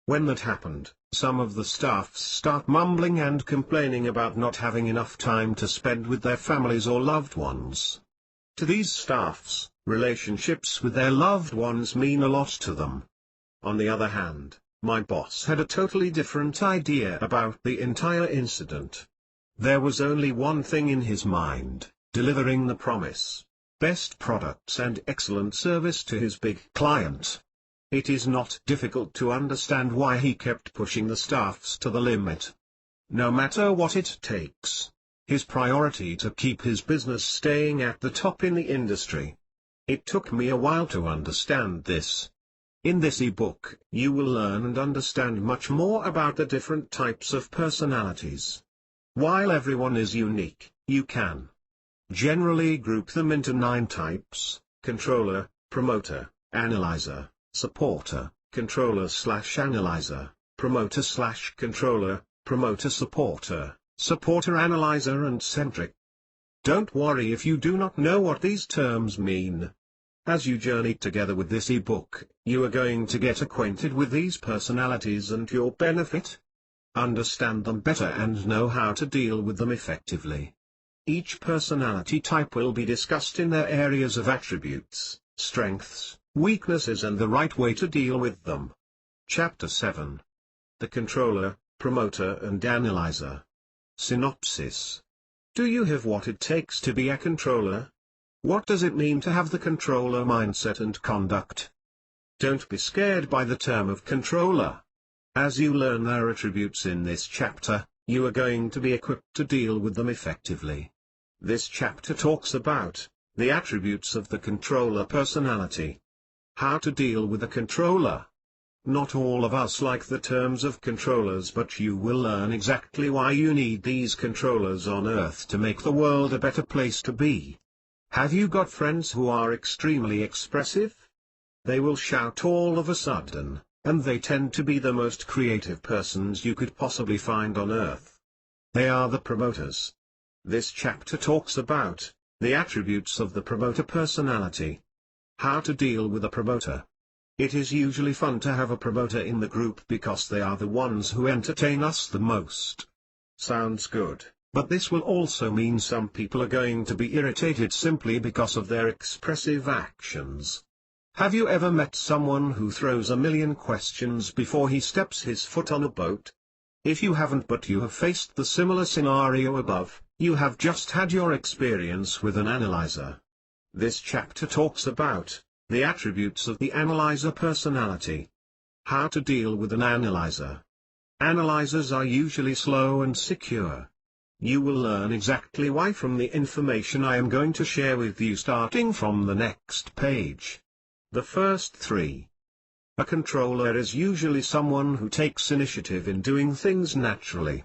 When that happened, some of the staff start mumbling and complaining about not having enough time to spend with their families or loved ones. To these staffs, relationships with their loved ones mean a lot to them. On the other hand, my boss had a totally different idea about the entire incident. There was only one thing in his mind: delivering the promise, best products and excellent service to his big client. It is not difficult to understand why he kept pushing the staffs to the limit. No matter what it takes. His priority to keep his business staying at the top in the industry. It took me a while to understand this. In this ebook, you will learn and understand much more about the different types of personalities. While everyone is unique, you can generally group them into 9 types: controller, promoter, analyzer, supporter, controller/analyzer, promoter/controller, promoter-supporter, supporter-analyzer, and centric. Don't worry if you do not know what these terms mean. As you journey together with this ebook, you are going to get acquainted with these personalities and your benefit. Understand them better and know how to deal with them effectively. Each personality type will be discussed in their areas of attributes, strengths, weaknesses, and the right way to deal with them. Chapter 7. The controller, promoter, and analyzer. Synopsis. Do you have what it takes to be a controller? What does it mean to have the controller mindset and conduct? Don't be scared by the term of controller. As you learn their attributes in this chapter, you are going to be equipped to deal with them effectively. This chapter talks about the attributes of the controller personality. How to deal with a controller. Not all of us like the terms of controllers, but you will learn exactly why you need these controllers on Earth to make the world a better place to be. Have you got friends who are extremely expressive? They will shout all of a sudden, and they tend to be the most creative persons you could possibly find on Earth. They are the promoters. This chapter talks about the attributes of the promoter personality. How to deal with a promoter. It is usually fun to have a promoter in the group because they are the ones who entertain us the most. Sounds good, but this will also mean some people are going to be irritated simply because of their expressive actions. Have you ever met someone who throws a million questions before he steps his foot on a boat? If you haven't but you have faced the similar scenario above, you have just had your experience with an analyzer. This chapter talks about the attributes of the analyzer personality. How to deal with an analyzer. Analyzers are usually slow and secure. You will learn exactly why from the information I am going to share with you starting from the next page. The first 3. A controller is usually someone who takes initiative in doing things naturally.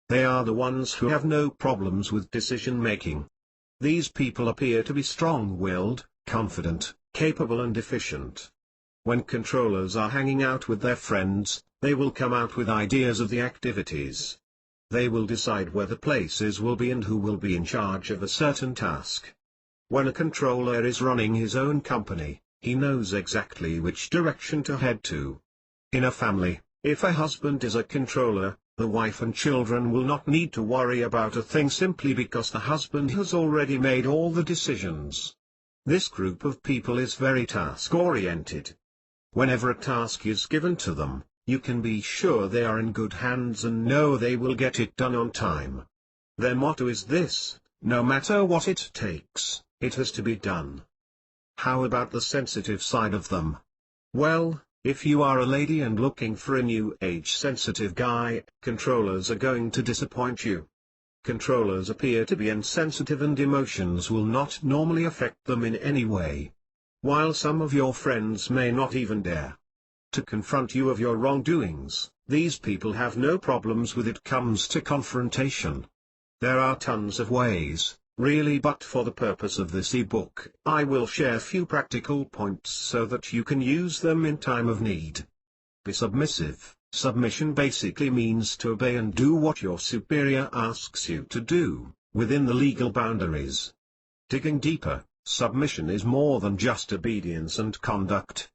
They are the ones who have no problems with decision-making. These people appear to be strong-willed, confident, capable, and efficient. When controllers are hanging out with their friends, they will come out with ideas of the activities. They will decide where the places will be and who will be in charge of a certain task. When a controller is running his own company, he knows exactly which direction to head to. In a family, if a husband is a controller, the wife and children will not need to worry about a thing simply because the husband has already made all the decisions. This group of people is very task-oriented. Whenever a task is given to them, you can be sure they are in good hands and know they will get it done on time. Their motto is this: no matter what it takes, it has to be done. How about the sensitive side of them? Well, if you are a lady and looking for a new age sensitive guy, controllers are going to disappoint you. Controllers appear to be insensitive and emotions will not normally affect them in any way. While some of your friends may not even dare to confront you of your wrongdoings, these people have no problems with it comes to confrontation. There are tons of ways, really, but for the purpose of this ebook, I will share few practical points so that you can use them in time of need. Be submissive. Submission basically means to obey and do what your superior asks you to do, within the legal boundaries. Digging deeper, submission is more than just obedience and conduct.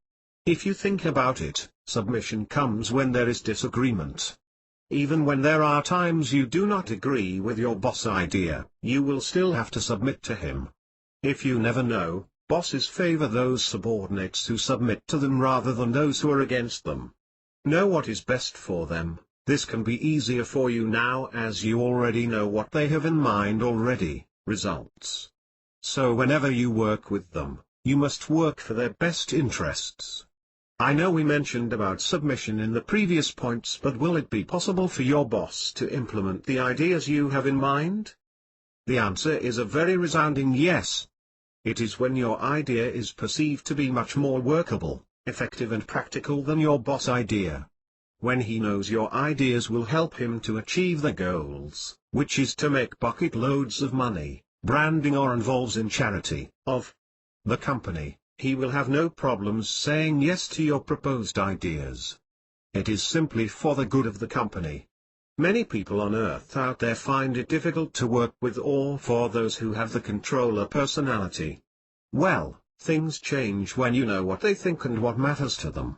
If you think about it, submission comes when there is disagreement. Even when there are times you do not agree with your boss' idea, you will still have to submit to him. If you never know, bosses favor those subordinates who submit to them rather than those who are against them. Know what is best for them. This can be easier for you now as you already know what they have in mind already, results. So whenever you work with them, you must work for their best interests. I know we mentioned about submission in the previous points, but will it be possible for your boss to implement the ideas you have in mind? The answer is a very resounding yes. It is when your idea is perceived to be much more workable, effective and practical than your boss' idea. When he knows your ideas will help him to achieve the goals, which is to make bucket loads of money, branding or involves in charity, of the company, he will have no problems saying yes to your proposed ideas. It is simply for the good of the company. Many people on earth out there find it difficult to work with or for those who have the controller personality. Well, things change when you know what they think and what matters to them.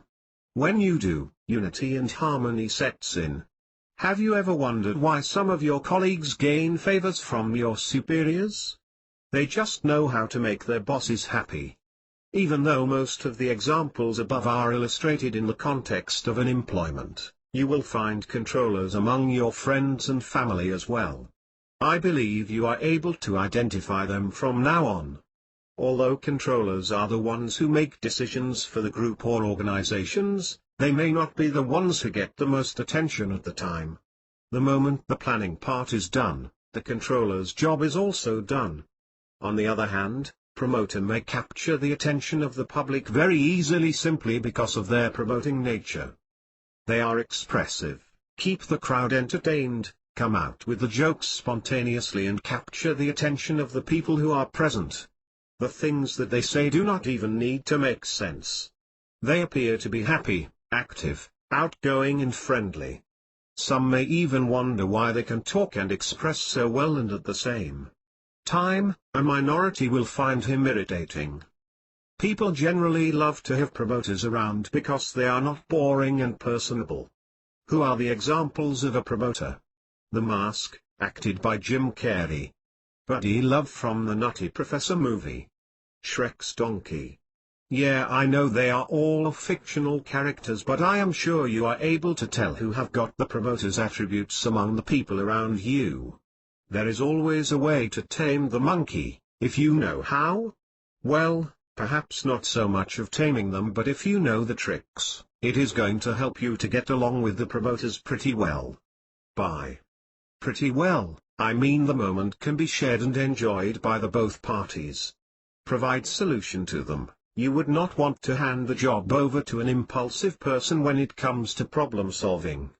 When you do, unity and harmony sets in. Have you ever wondered why some of your colleagues gain favors from your superiors? They just know how to make their bosses happy. Even though most of the examples above are illustrated in the context of an employment, you will find controllers among your friends and family as well. I believe you are able to identify them from now on. Although controllers are the ones who make decisions for the group or organizations, they may not be the ones who get the most attention at the time. The moment the planning part is done, the controller's job is also done. On the other hand, promoter may capture the attention of the public very easily simply because of their promoting nature. They are expressive, keep the crowd entertained, come out with the jokes spontaneously and capture the attention of the people who are present. The things that they say do not even need to make sense. They appear to be happy, active, outgoing and friendly. Some may even wonder why they can talk and express so well and at the same time, a minority will find him irritating. People generally love to have promoters around because they are not boring and personable. Who are the examples of a promoter? The Mask, acted by Jim Carrey. Buddy Love from the Nutty Professor movie. Shrek's donkey. Yeah, I know they are all fictional characters, but I am sure you are able to tell who have got the promoter's attributes among the people around you. There is always a way to tame the monkey, if you know how. Well, perhaps not so much of taming them, but if you know the tricks, it is going to help you to get along with the promoters pretty well. By pretty well, I mean the moment can be shared and enjoyed by the both parties. Provide solution to them. You would not want to hand the job over to an impulsive person when it comes to problem solving.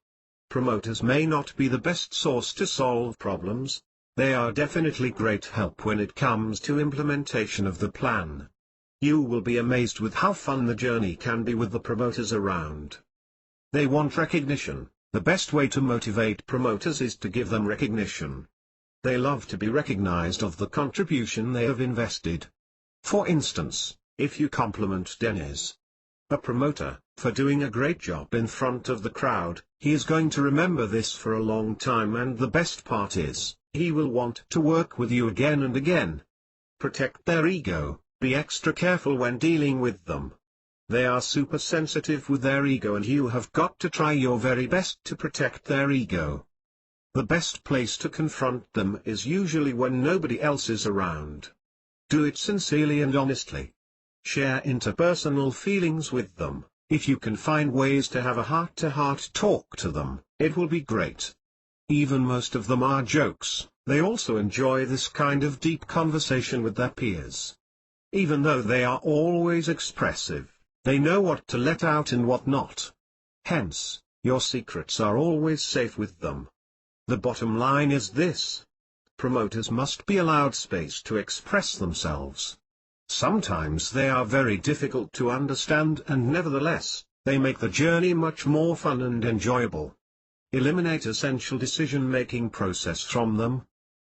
Promoters may not be the best source to solve problems. They are definitely great help when it comes to implementation of the plan. You will be amazed with how fun the journey can be with the promoters around. They want recognition. The best way to motivate promoters is to give them recognition. They love to be recognized of the contribution they have invested. For instance, if you compliment Dennis, a promoter, for doing a great job in front of the crowd, he is going to remember this for a long time, and the best part is, he will want to work with you again and again. Protect their ego. Be extra careful when dealing with them. They are super sensitive with their ego, and you have got to try your very best to protect their ego. The best place to confront them is usually when nobody else is around. Do it sincerely and honestly. Share interpersonal feelings with them. If you can find ways to have a heart-to-heart talk to them, it will be great. Even most of them are jokes, they also enjoy this kind of deep conversation with their peers. Even though they are always expressive, they know what to let out and what not. Hence, your secrets are always safe with them. The bottom line is this: promoters must be allowed space to express themselves. Sometimes they are very difficult to understand, and nevertheless, they make the journey much more fun and enjoyable. Eliminate essential decision-making process from them.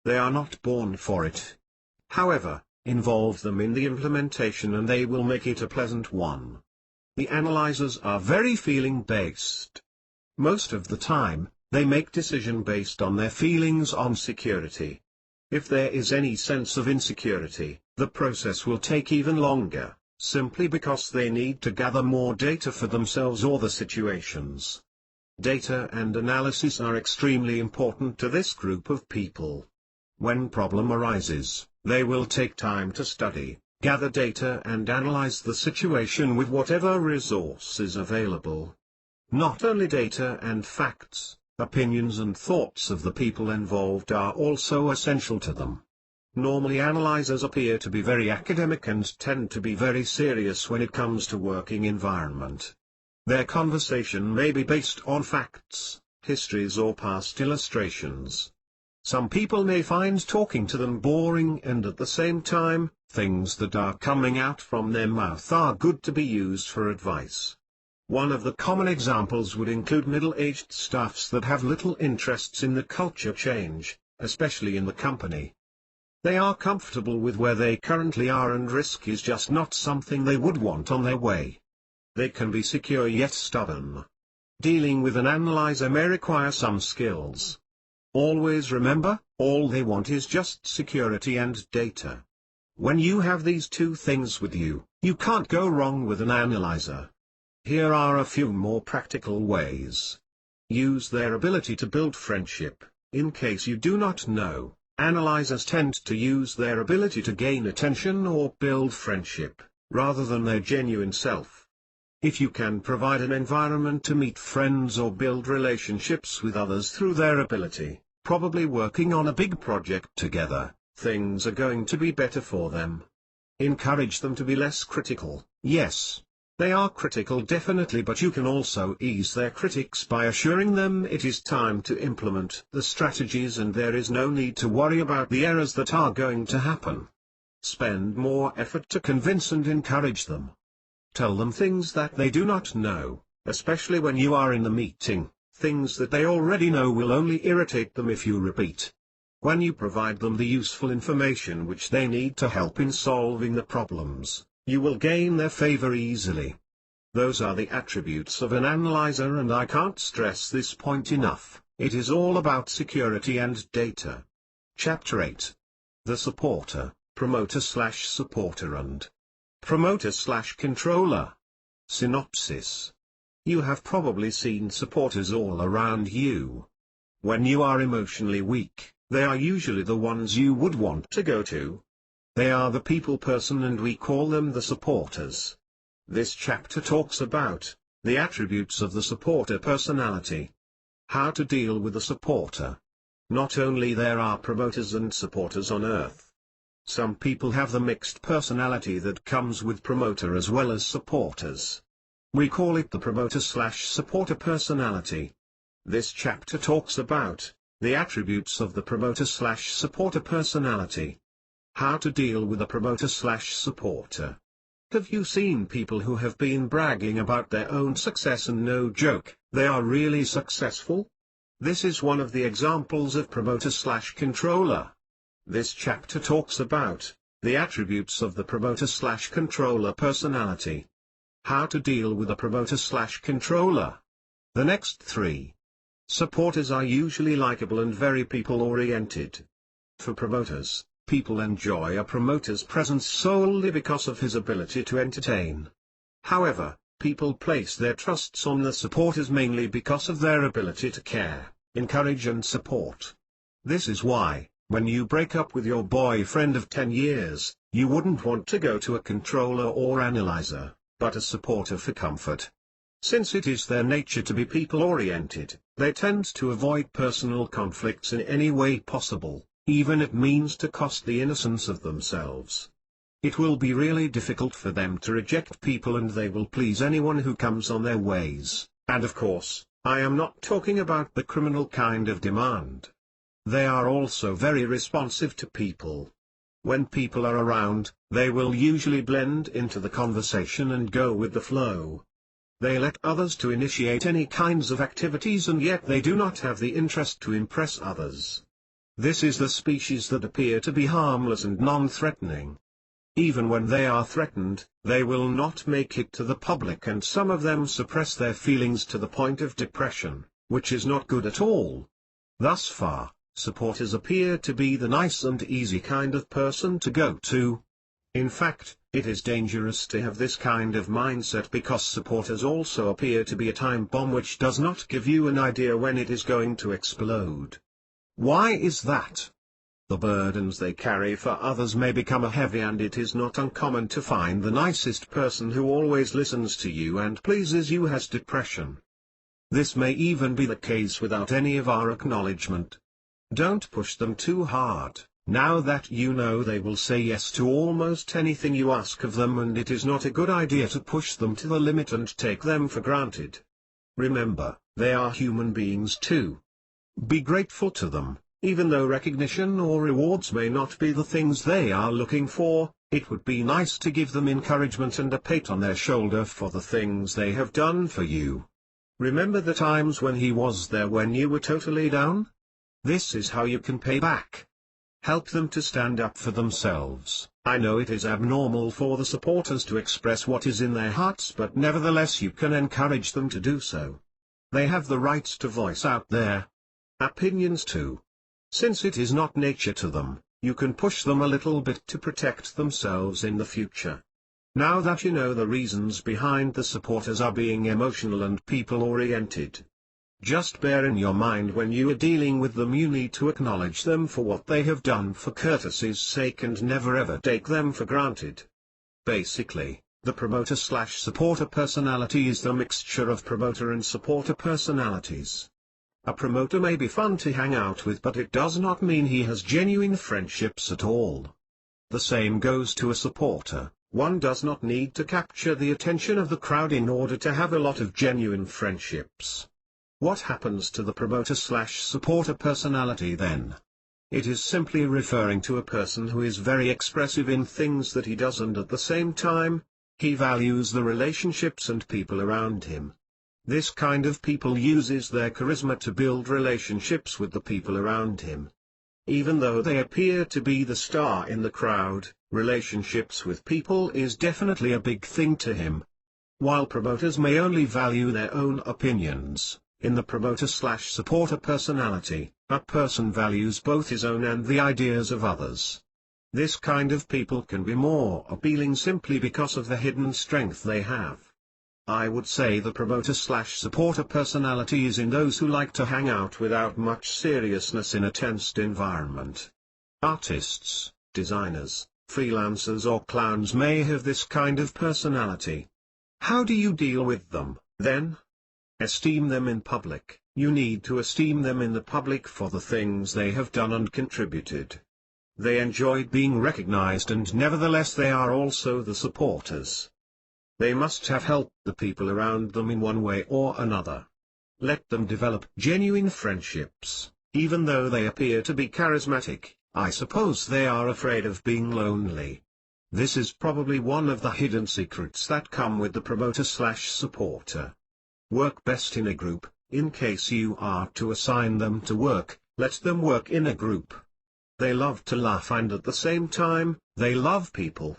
They are not born for it. However, involve them in the implementation and they will make it a pleasant one. The analyzers are very feeling-based. Most of the time, they make decision based on their feelings on security. If there is any sense of insecurity, the process will take even longer, simply because they need to gather more data for themselves or the situations. Data and analysis are extremely important to this group of people. When problem arises, they will take time to study, gather data and analyze the situation with whatever resources available. Not only data and facts, opinions and thoughts of the people involved are also essential to them. Normally analyzers appear to be very academic and tend to be very serious when it comes to working environment. Their conversation may be based on facts, histories or past illustrations. Some people may find talking to them boring, and at the same time, things that are coming out from their mouth are good to be used for advice. One of the common examples would include middle-aged staffs that have little interests in the culture change, especially in the company. They are comfortable with where they currently are, and risk is just not something they would want on their way. They can be secure yet stubborn. Dealing with an analyzer may require some skills. Always remember, all they want is just security and data. When you have these two things with you, you can't go wrong with an analyzer. Here are a few more practical ways. Use their ability to build friendship. In case you do not know, analyzers tend to use their ability to gain attention or build friendship, rather than their genuine self. If you can provide an environment to meet friends or build relationships with others through their ability, probably working on a big project together, things are going to be better for them. Encourage them to be less critical. Yes, they are critical definitely, but you can also ease their critics by assuring them it is time to implement the strategies and there is no need to worry about the errors that are going to happen. Spend more effort to convince and encourage them. Tell them things that they do not know, especially when you are in the meeting. Things that they already know will only irritate them if you repeat. When you provide them the useful information which they need to help in solving the problems, you will gain their favor easily. Those are the attributes of an analyzer, and I can't stress this point enough. It is all about security and data. Chapter 8. The Supporter, Promoter/Supporter and Promoter/Controller. Synopsis. You have probably seen supporters all around you. When you are emotionally weak, they are usually the ones you would want to go to. They are the people person, and we call them the supporters. This chapter talks about the attributes of the supporter personality. How to deal with a supporter. Not only there are promoters and supporters on Earth. Some people have the mixed personality that comes with promoter as well as supporters. We call it the promoter/supporter personality. This chapter talks about the attributes of the promoter/supporter personality. How to deal with a promoter/supporter. Have you seen people who have been bragging about their own success, and no joke, they are really successful? This is one of the examples of promoter/controller. This chapter talks about the attributes of the promoter/controller personality. How to deal with a promoter/controller. The next three. Supporters are usually likable and very people-oriented. For promoters, People enjoy a promoter's presence solely because of his ability to entertain. However, people place their trusts on the supporters mainly because of their ability to care, encourage and support. This is why, when you break up with your boyfriend of 10 years, you wouldn't want to go to a controller or analyzer, but a supporter for comfort. Since it is their nature to be people-oriented, they tend to avoid personal conflicts in any way possible, even if it means to cost the innocence of themselves. It will be really difficult for them to reject people and they will please anyone who comes on their ways, and of course, I am not talking about the criminal kind of demand. They are also very responsive to people. When people are around, they will usually blend into the conversation and go with the flow. They let others to initiate any kinds of activities and yet they do not have the interest to impress others. This is the species that appear to be harmless and non-threatening. Even when they are threatened, they will not make it to the public and some of them suppress their feelings to the point of depression, which is not good at all. Thus far, supporters appear to be the nice and easy kind of person to go to. In fact, it is dangerous to have this kind of mindset because supporters also appear to be a time bomb which does not give you an idea when it is going to explode. Why is that? The burdens they carry for others may become heavy and it is not uncommon to find the nicest person who always listens to you and pleases you has depression. This may even be the case without any of our acknowledgement. Don't push them too hard, now that you know they will say yes to almost anything you ask of them, and it is not a good idea to push them to the limit and take them for granted. Remember, they are human beings too. Be grateful to them. Even though recognition or rewards may not be the things they are looking for, it would be nice to give them encouragement and a pat on their shoulder for the things they have done for you. Remember the times when he was there when you were totally down? This is how you can pay back. Help them to stand up for themselves. I know it is abnormal for the supporters to express what is in their hearts, but nevertheless you can encourage them to do so. They have the right to voice out their opinions too. Since it is not nature to them, you can push them a little bit to protect themselves in the future. Now that you know the reasons behind the supporters are being emotional and people-oriented, just bear in your mind when you are dealing with them you need to acknowledge them for what they have done for courtesy's sake and never ever take them for granted. Basically, the promoter/supporter personality is the mixture of promoter and supporter personalities. A promoter may be fun to hang out with, but it does not mean he has genuine friendships at all. The same goes to a supporter. One does not need to capture the attention of the crowd in order to have a lot of genuine friendships. What happens to the promoter/supporter personality then? It is simply referring to a person who is very expressive in things that he does and at the same time, he values the relationships and people around him. This kind of people uses their charisma to build relationships with the people around him. Even though they appear to be the star in the crowd, relationships with people is definitely a big thing to him. While promoters may only value their own opinions, in the promoter/supporter personality, a person values both his own and the ideas of others. This kind of people can be more appealing simply because of the hidden strength they have. I would say the promoter/supporter personality is in those who like to hang out without much seriousness in a tensed environment. Artists, designers, freelancers or clowns may have this kind of personality. How do you deal with them, then? Esteem them in public. You need to esteem them in the public for the things they have done and contributed. They enjoyed being recognized and nevertheless they are also the supporters. They must have helped the people around them in one way or another. Let them develop genuine friendships, even though they appear to be charismatic. I suppose they are afraid of being lonely. This is probably one of the hidden secrets that come with the promoter/supporter. Work best in a group. In case you are to assign them to work, let them work in a group. They love to laugh and at the same time, they love people.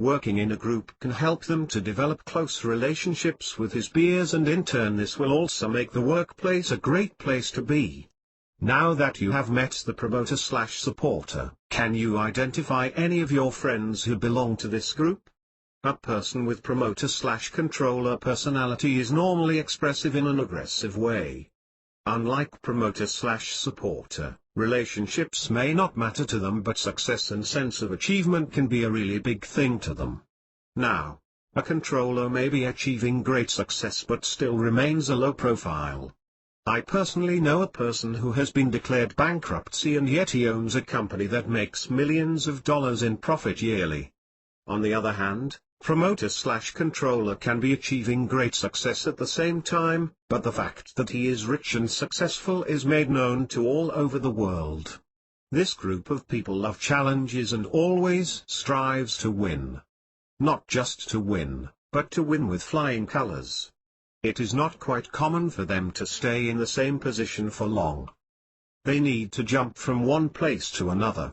Working in a group can help them to develop close relationships with his peers and in turn this will also make the workplace a great place to be. Now that you have met the promoter/supporter, can you identify any of your friends who belong to this group? A person with promoter/controller personality is normally expressive in an aggressive way. Unlike promoter/supporter, relationships may not matter to them, but success and sense of achievement can be a really big thing to them. Now, a controller may be achieving great success but still remains a low profile. I personally know a person who has been declared bankruptcy and yet he owns a company that makes millions of dollars in profit yearly. On the other hand, promoter/controller can be achieving great success at the same time, but the fact that he is rich and successful is made known to all over the world. This group of people love challenges and always strives to win. Not just to win, but to win with flying colors. It is not quite common for them to stay in the same position for long. They need to jump from one place to another.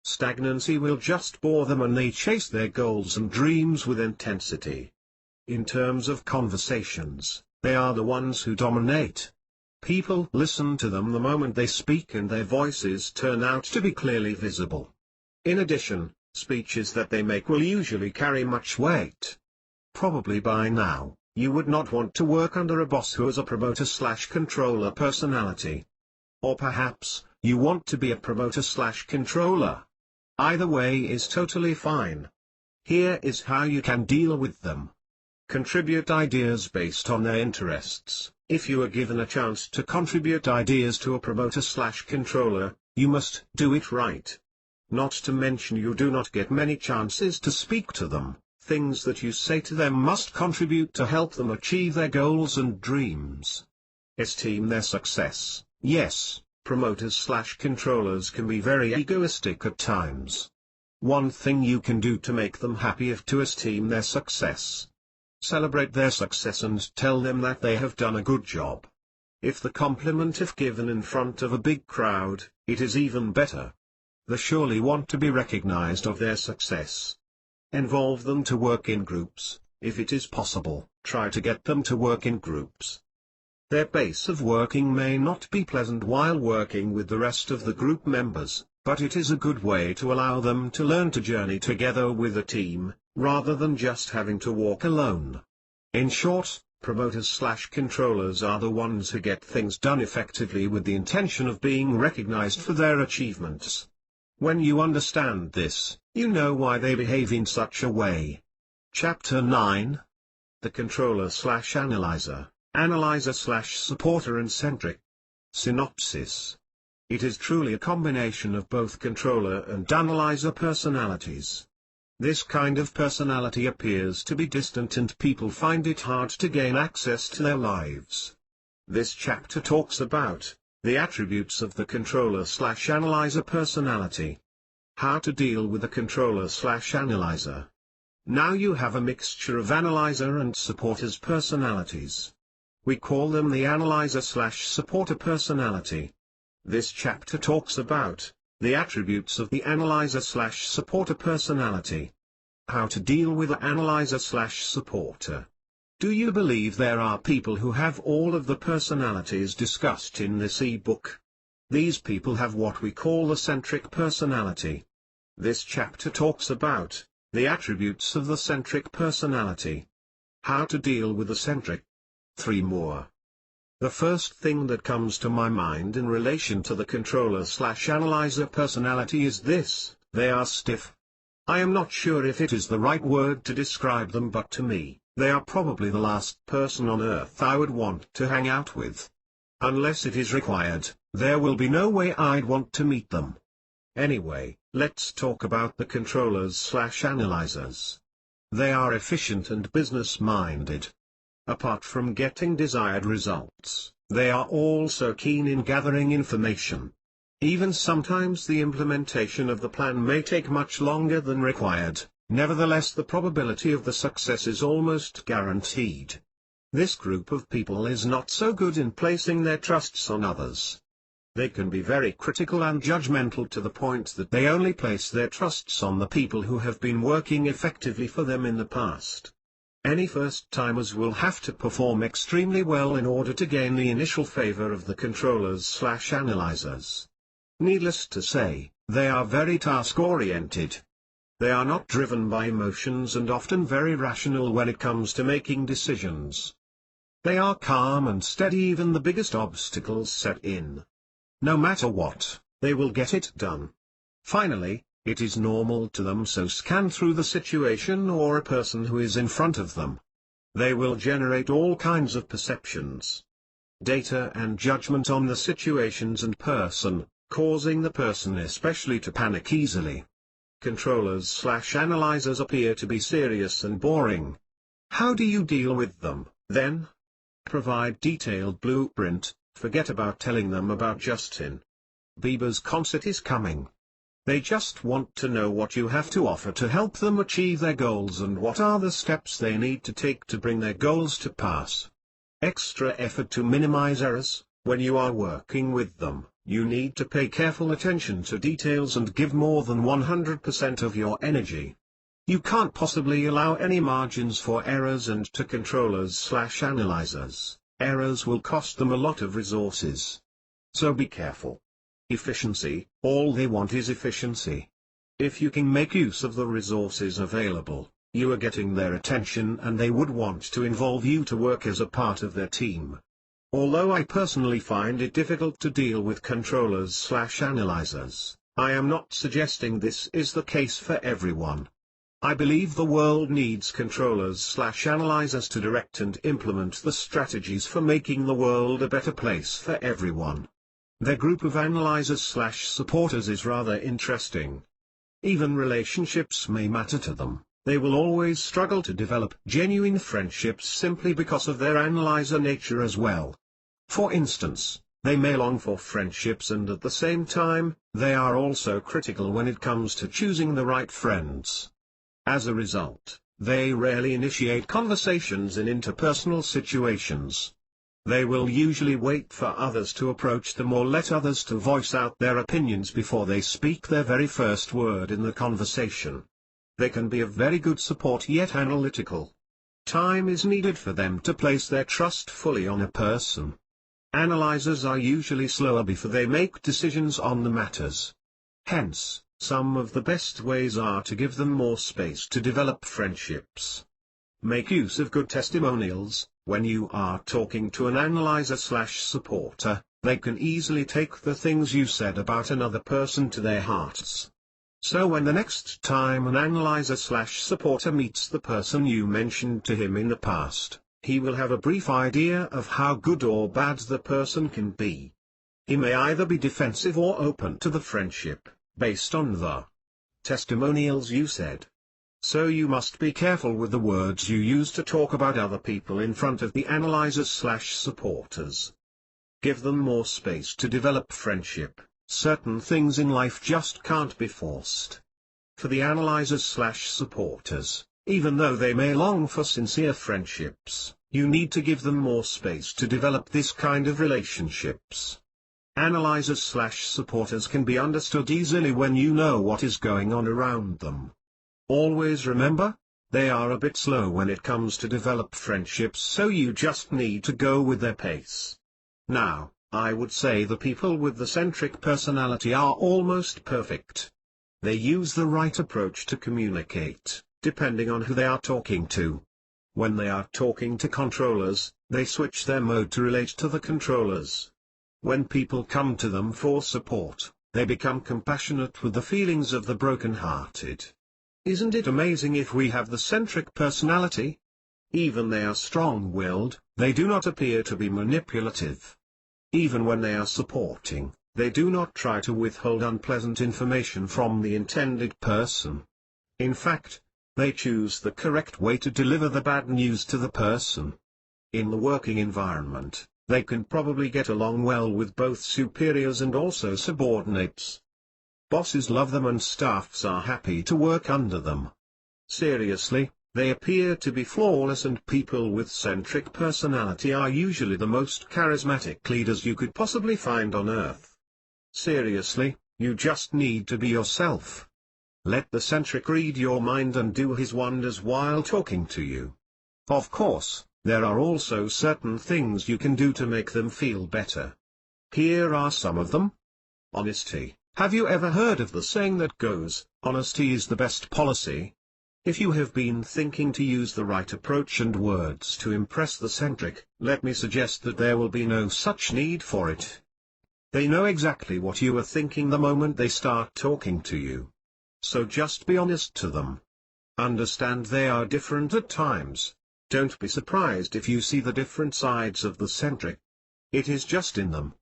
Stagnancy will just bore them and they chase their goals and dreams with intensity. In terms of conversations, they are the ones who dominate. People listen to them the moment they speak and their voices turn out to be clearly visible. In addition, speeches that they make will usually carry much weight. Probably by now, you would not want to work under a boss who is a promoter/controller personality. Or perhaps, you want to be a promoter/controller. Either way is totally fine. Here is how you can deal with them. Contribute ideas based on their interests. If you are given a chance to contribute ideas to a promoter/controller, you must do it right. Not to mention you do not get many chances to speak to them. Things that you say to them must contribute to help them achieve their goals and dreams. Esteem their success. Yes, promoters/controllers can be very egoistic at times. One thing you can do to make them happy is to esteem their success. Celebrate their success and tell them that they have done a good job. If the compliment is given in front of a big crowd, it is even better. They surely want to be recognized of their success. Involve them to work in groups. If it is possible, try to get them to work in groups. Their pace of working may not be pleasant while working with the rest of the group members, but it is a good way to allow them to learn to journey together with a team, rather than just having to walk alone. In short, promoters/controllers are the ones who get things done effectively with the intention of being recognized for their achievements. When you understand this, you know why they behave in such a way. Chapter 9. The Controller/Analyzer, Analyzer/Supporter and Centric. Synopsis. It is truly a combination of both controller and analyzer personalities. This kind of personality appears to be distant and people find it hard to gain access to their lives. This chapter talks about the attributes of the controller/analyzer personality. How to deal with a controller/analyzer. Now you have a mixture of analyzer and supporter's personalities. We call them the analyzer/supporter personality. This chapter talks about the attributes of the analyzer/supporter personality. How to deal with the analyzer/supporter. Do you believe there are people who have all of the personalities discussed in this e-book? These people have what we call the centric personality. This chapter talks about the attributes of the centric personality. How to deal with the centric. 3 more. The first thing that comes to my mind in relation to the controller/analyzer personality is this: they are stiff. I am not sure if it is the right word to describe them, but to me, they are probably the last person on earth I would want to hang out with. Unless it is required, there will be no way I'd want to meet them. Anyway, let's talk about the controllers/analyzers. They are efficient and business-minded. Apart from getting desired results, they are also keen in gathering information. Even sometimes the implementation of the plan may take much longer than required, nevertheless the probability of the success is almost guaranteed. This group of people is not so good in placing their trusts on others. They can be very critical and judgmental to the point that they only place their trusts on the people who have been working effectively for them in the past. Any first-timers will have to perform extremely well in order to gain the initial favor of the controllers/analyzers. Needless to say, they are very task-oriented. They are not driven by emotions and often very rational when it comes to making decisions. They are calm and steady even the biggest obstacles set in. No matter what, they will get it done. Finally, it is normal to them to scan through the situation or a person who is in front of them. They will generate all kinds of perceptions, data and judgment on the situations and person, causing the person especially to panic easily. Controllers/analyzers appear to be serious and boring. How do you deal with them, then? Provide detailed blueprint. Forget about telling them about Justin Bieber's concert is coming. They just want to know what you have to offer to help them achieve their goals and what are the steps they need to take to bring their goals to pass. Extra effort to minimize errors. When you are working with them, you need to pay careful attention to details and give more than 100% of your energy. You can't possibly allow any margins for errors, and to controllers/analyzers, errors will cost them a lot of resources. So be careful. Efficiency, all they want is efficiency. If you can make use of the resources available, you are getting their attention and they would want to involve you to work as a part of their team. Although I personally find it difficult to deal with controllers/analyzers, I am not suggesting this is the case for everyone. I believe the world needs controllers/analyzers to direct and implement the strategies for making the world a better place for everyone. Their group of analyzers/supporters is rather interesting. Even relationships may matter to them. They will always struggle to develop genuine friendships simply because of their analyzer nature as well. For instance, they may long for friendships and at the same time, they are also critical when it comes to choosing the right friends. As a result, they rarely initiate conversations in interpersonal situations. They will usually wait for others to approach them or let others to voice out their opinions before they speak their very first word in the conversation. They can be of very good support yet analytical. Time is needed for them to place their trust fully on a person. Analyzers are usually slower before they make decisions on the matters. Hence, some of the best ways are to give them more space to develop friendships. Make use of good testimonials. When you are talking to an analyzer/supporter, they can easily take the things you said about another person to their hearts. So when the next time an analyzer/supporter meets the person you mentioned to him in the past, he will have a brief idea of how good or bad the person can be. He may either be defensive or open to the friendship, based on the testimonials you said. So you must be careful with the words you use to talk about other people in front of the analyzers/supporters. Give them more space to develop friendship. Certain things in life just can't be forced. For the analyzers/supporters, even though they may long for sincere friendships, you need to give them more space to develop this kind of relationships. Analyzers/supporters can be understood easily when you know what is going on around them. Always remember, they are a bit slow when it comes to develop friendships, so you just need to go with their pace. Now, I would say the people with the centric personality are almost perfect. They use the right approach to communicate, depending on who they are talking to. When they are talking to controllers, they switch their mode to relate to the controllers. When people come to them for support, they become compassionate with the feelings of the broken-hearted. Isn't it amazing if we have the centric personality? Even they are strong-willed, they do not appear to be manipulative. Even when they are supporting, they do not try to withhold unpleasant information from the intended person. In fact, they choose the correct way to deliver the bad news to the person. In the working environment, they can probably get along well with both superiors and also subordinates. Bosses love them and staffs are happy to work under them. Seriously, they appear to be flawless, and people with centric personality are usually the most charismatic leaders you could possibly find on earth. Seriously, you just need to be yourself. Let the centric read your mind and do his wonders while talking to you. Of course, there are also certain things you can do to make them feel better. Here are some of them. Honesty. Have you ever heard of the saying that goes, "Honesty is the best policy"? If you have been thinking to use the right approach and words to impress the centric, let me suggest that there will be no such need for it. They know exactly what you are thinking the moment they start talking to you. So just be honest to them. Understand they are different at times. Don't be surprised if you see the different sides of the centric. It is just in them.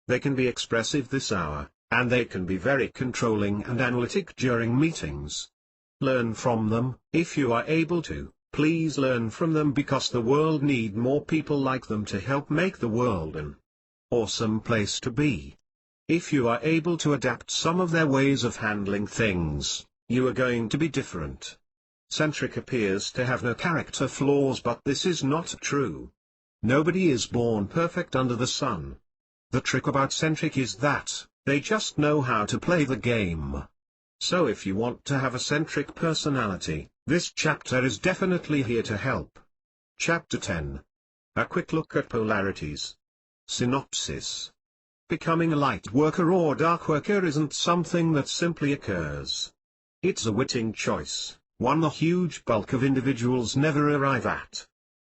They can be expressive this hour, and they can be very controlling and analytic during meetings. Learn from them, if you are able to. Please learn from them because the world need more people like them to help make the world an awesome place to be. If you are able to adapt some of their ways of handling things, you are going to be different. Centric appears to have no character flaws, but this is not true. Nobody is born perfect under the sun. The trick about centric is that they just know how to play the game. So if you want to have a centric personality, this chapter is definitely here to help. Chapter 10. A quick look at polarities. Synopsis. Becoming a light worker or dark worker isn't something that simply occurs. It's a witting choice, one the huge bulk of individuals never arrive at.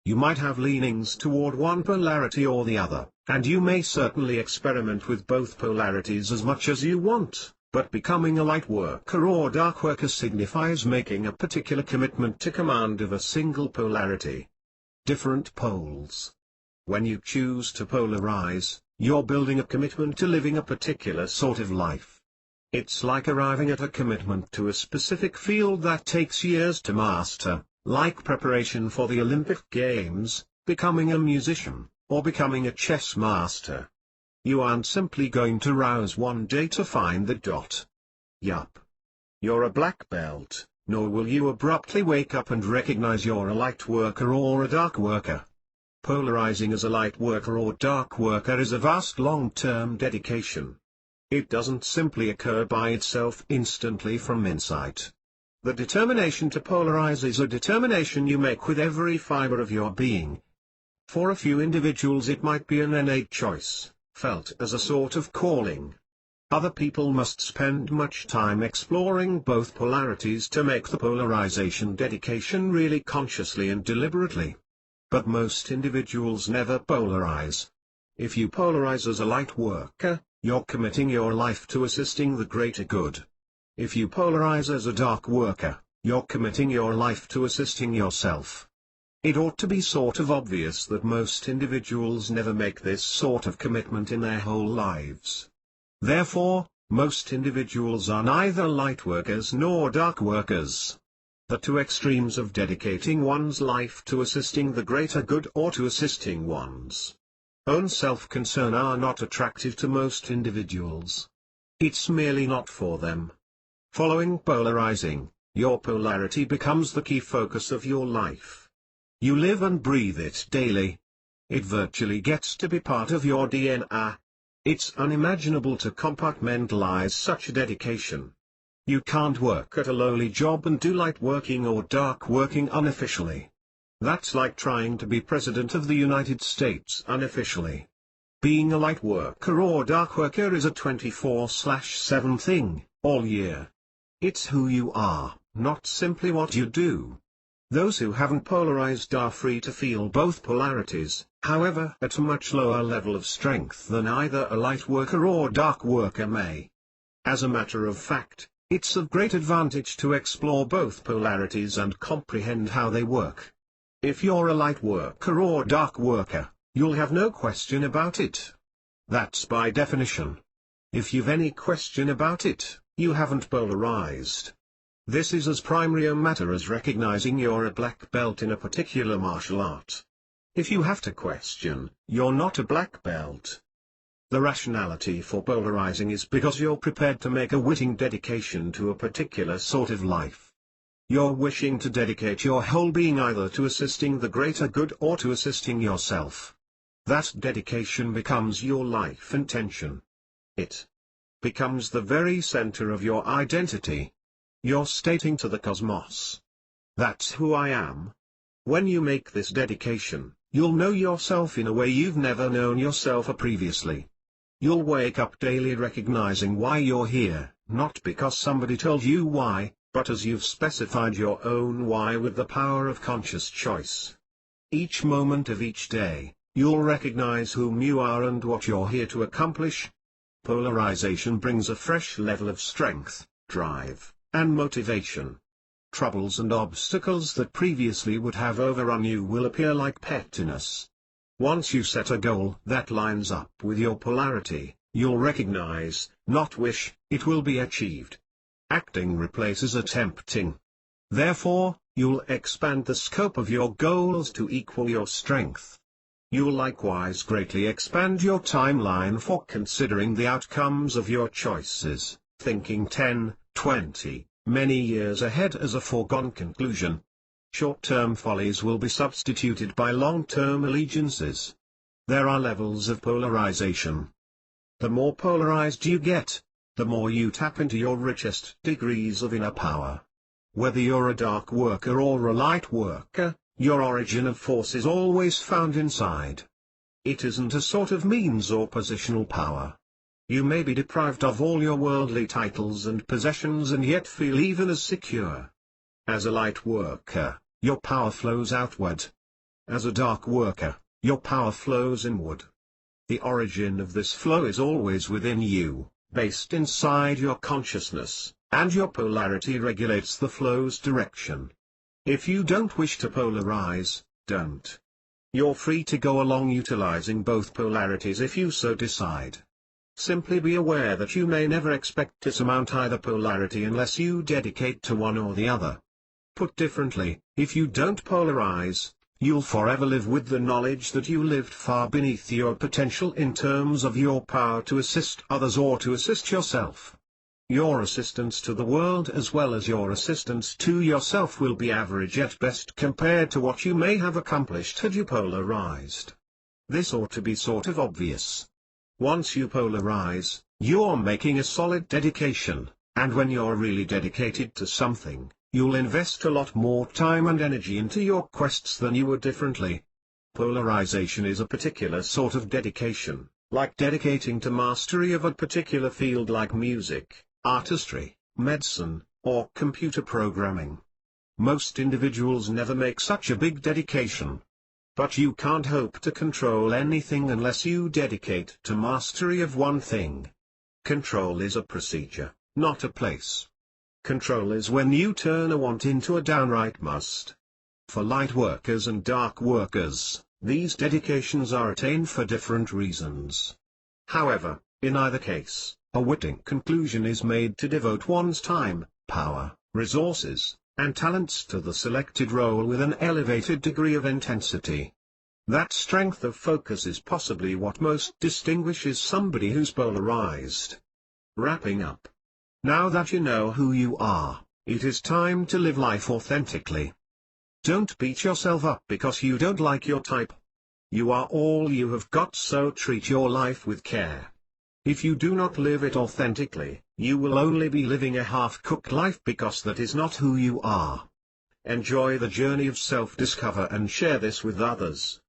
You might have leanings toward one polarity or the other, and you may certainly experiment with both polarities as much as you want, but becoming a light worker or dark worker signifies making a particular commitment to command of a single polarity. Different poles. When you choose to polarize, you're building a commitment to living a particular sort of life. It's like arriving at a commitment to a specific field that takes years to master, like preparation for the Olympic Games, becoming a musician, or becoming a chess master. You aren't simply going to rouse one day to find the dot. Yup. You're a black belt, nor will you abruptly wake up and recognize you're a light worker or a dark worker. Polarizing as a light worker or dark worker is a vast long-term dedication. It doesn't simply occur by itself instantly from insight. The determination to polarize is a determination you make with every fiber of your being. For a few individuals it might be an innate choice, felt as a sort of calling. Other people must spend much time exploring both polarities to make the polarization dedication really consciously and deliberately. But most individuals never polarize. If you polarize as a light worker, you're committing your life to assisting the greater good. If you polarize as a dark worker, you're committing your life to assisting yourself. It ought to be sort of obvious that most individuals never make this sort of commitment in their whole lives. Therefore, most individuals are neither light workers nor dark workers. The two extremes of dedicating one's life to assisting the greater good or to assisting one's own self-concern are not attractive to most individuals. It's merely not for them. Following polarizing, your polarity becomes the key focus of your life. You live and breathe it daily. It virtually gets to be part of your DNA. It's unimaginable to compartmentalize such dedication. You can't work at a lowly job and do light working or dark working unofficially. That's like trying to be President of the United States unofficially. Being a light worker or dark worker is a 24/7 thing, all year. It's who you are, not simply what you do. Those who haven't polarized are free to feel both polarities, however, at a much lower level of strength than either a light worker or dark worker may. As a matter of fact, it's of great advantage to explore both polarities and comprehend how they work. If you're a light worker or dark worker, you'll have no question about it. That's by definition. If you've any question about it, you haven't polarized. This is as primary a matter as recognizing you're a black belt in a particular martial art. If you have to question, you're not a black belt. The rationality for polarizing is because you're prepared to make a witting dedication to a particular sort of life. You're wishing to dedicate your whole being either to assisting the greater good or to assisting yourself. That dedication becomes your life intention. It becomes the very center of your identity. You're stating to the cosmos, "That's who I am." When you make this dedication, you'll know yourself in a way you've never known yourself previously. You'll wake up daily recognizing why you're here, not because somebody told you why, but as you've specified your own why with the power of conscious choice. Each moment of each day, you'll recognize whom you are and what you're here to accomplish. Polarization brings a fresh level of strength, drive, and motivation. Troubles and obstacles that previously would have overrun you will appear like pettiness. Once you set a goal that lines up with your polarity, you'll recognize, not wish, it will be achieved. Acting replaces attempting. Therefore, you'll expand the scope of your goals to equal your strength. You'll likewise greatly expand your timeline for considering the outcomes of your choices, thinking 10, 20, many years ahead as a foregone conclusion. Short-term follies will be substituted by long-term allegiances. There are levels of polarization. The more polarized you get, the more you tap into your richest degrees of inner power. Whether you're a dark worker or a light worker, your origin of force is always found inside. It isn't a sort of means or positional power. You may be deprived of all your worldly titles and possessions and yet feel even as secure. As a light worker, your power flows outward. As a dark worker, your power flows inward. The origin of this flow is always within you, based inside your consciousness, and your polarity regulates the flow's direction. If you don't wish to polarize, don't. You're free to go along utilizing both polarities if you so decide. Simply be aware that you may never expect to surmount either polarity unless you dedicate to one or the other. Put differently, if you don't polarize, you'll forever live with the knowledge that you lived far beneath your potential in terms of your power to assist others or to assist yourself. Your assistance to the world as well as your assistance to yourself will be average at best compared to what you may have accomplished had you polarized. This ought to be sort of obvious. Once you polarize, you're making a solid dedication, and when you're really dedicated to something, you'll invest a lot more time and energy into your quests than you would differently. Polarization is a particular sort of dedication, like dedicating to mastery of a particular field like music, artistry, medicine, or computer programming. Most individuals never make such a big dedication. But you can't hope to control anything unless you dedicate to mastery of one thing. Control is a procedure, not a place. Control is when you turn a want into a downright must. For light workers and dark workers, these dedications are attained for different reasons. However, in either case, a witting conclusion is made to devote one's time, power, resources, and talents to the selected role with an elevated degree of intensity. That strength of focus is possibly what most distinguishes somebody who's polarized. Wrapping up. Now that you know who you are, it is time to live life authentically. Don't beat yourself up because you don't like your type. You are all you have got, so treat your life with care. If you do not live it authentically, you will only be living a half-cooked life because that is not who you are. Enjoy the journey of self-discover and share this with others.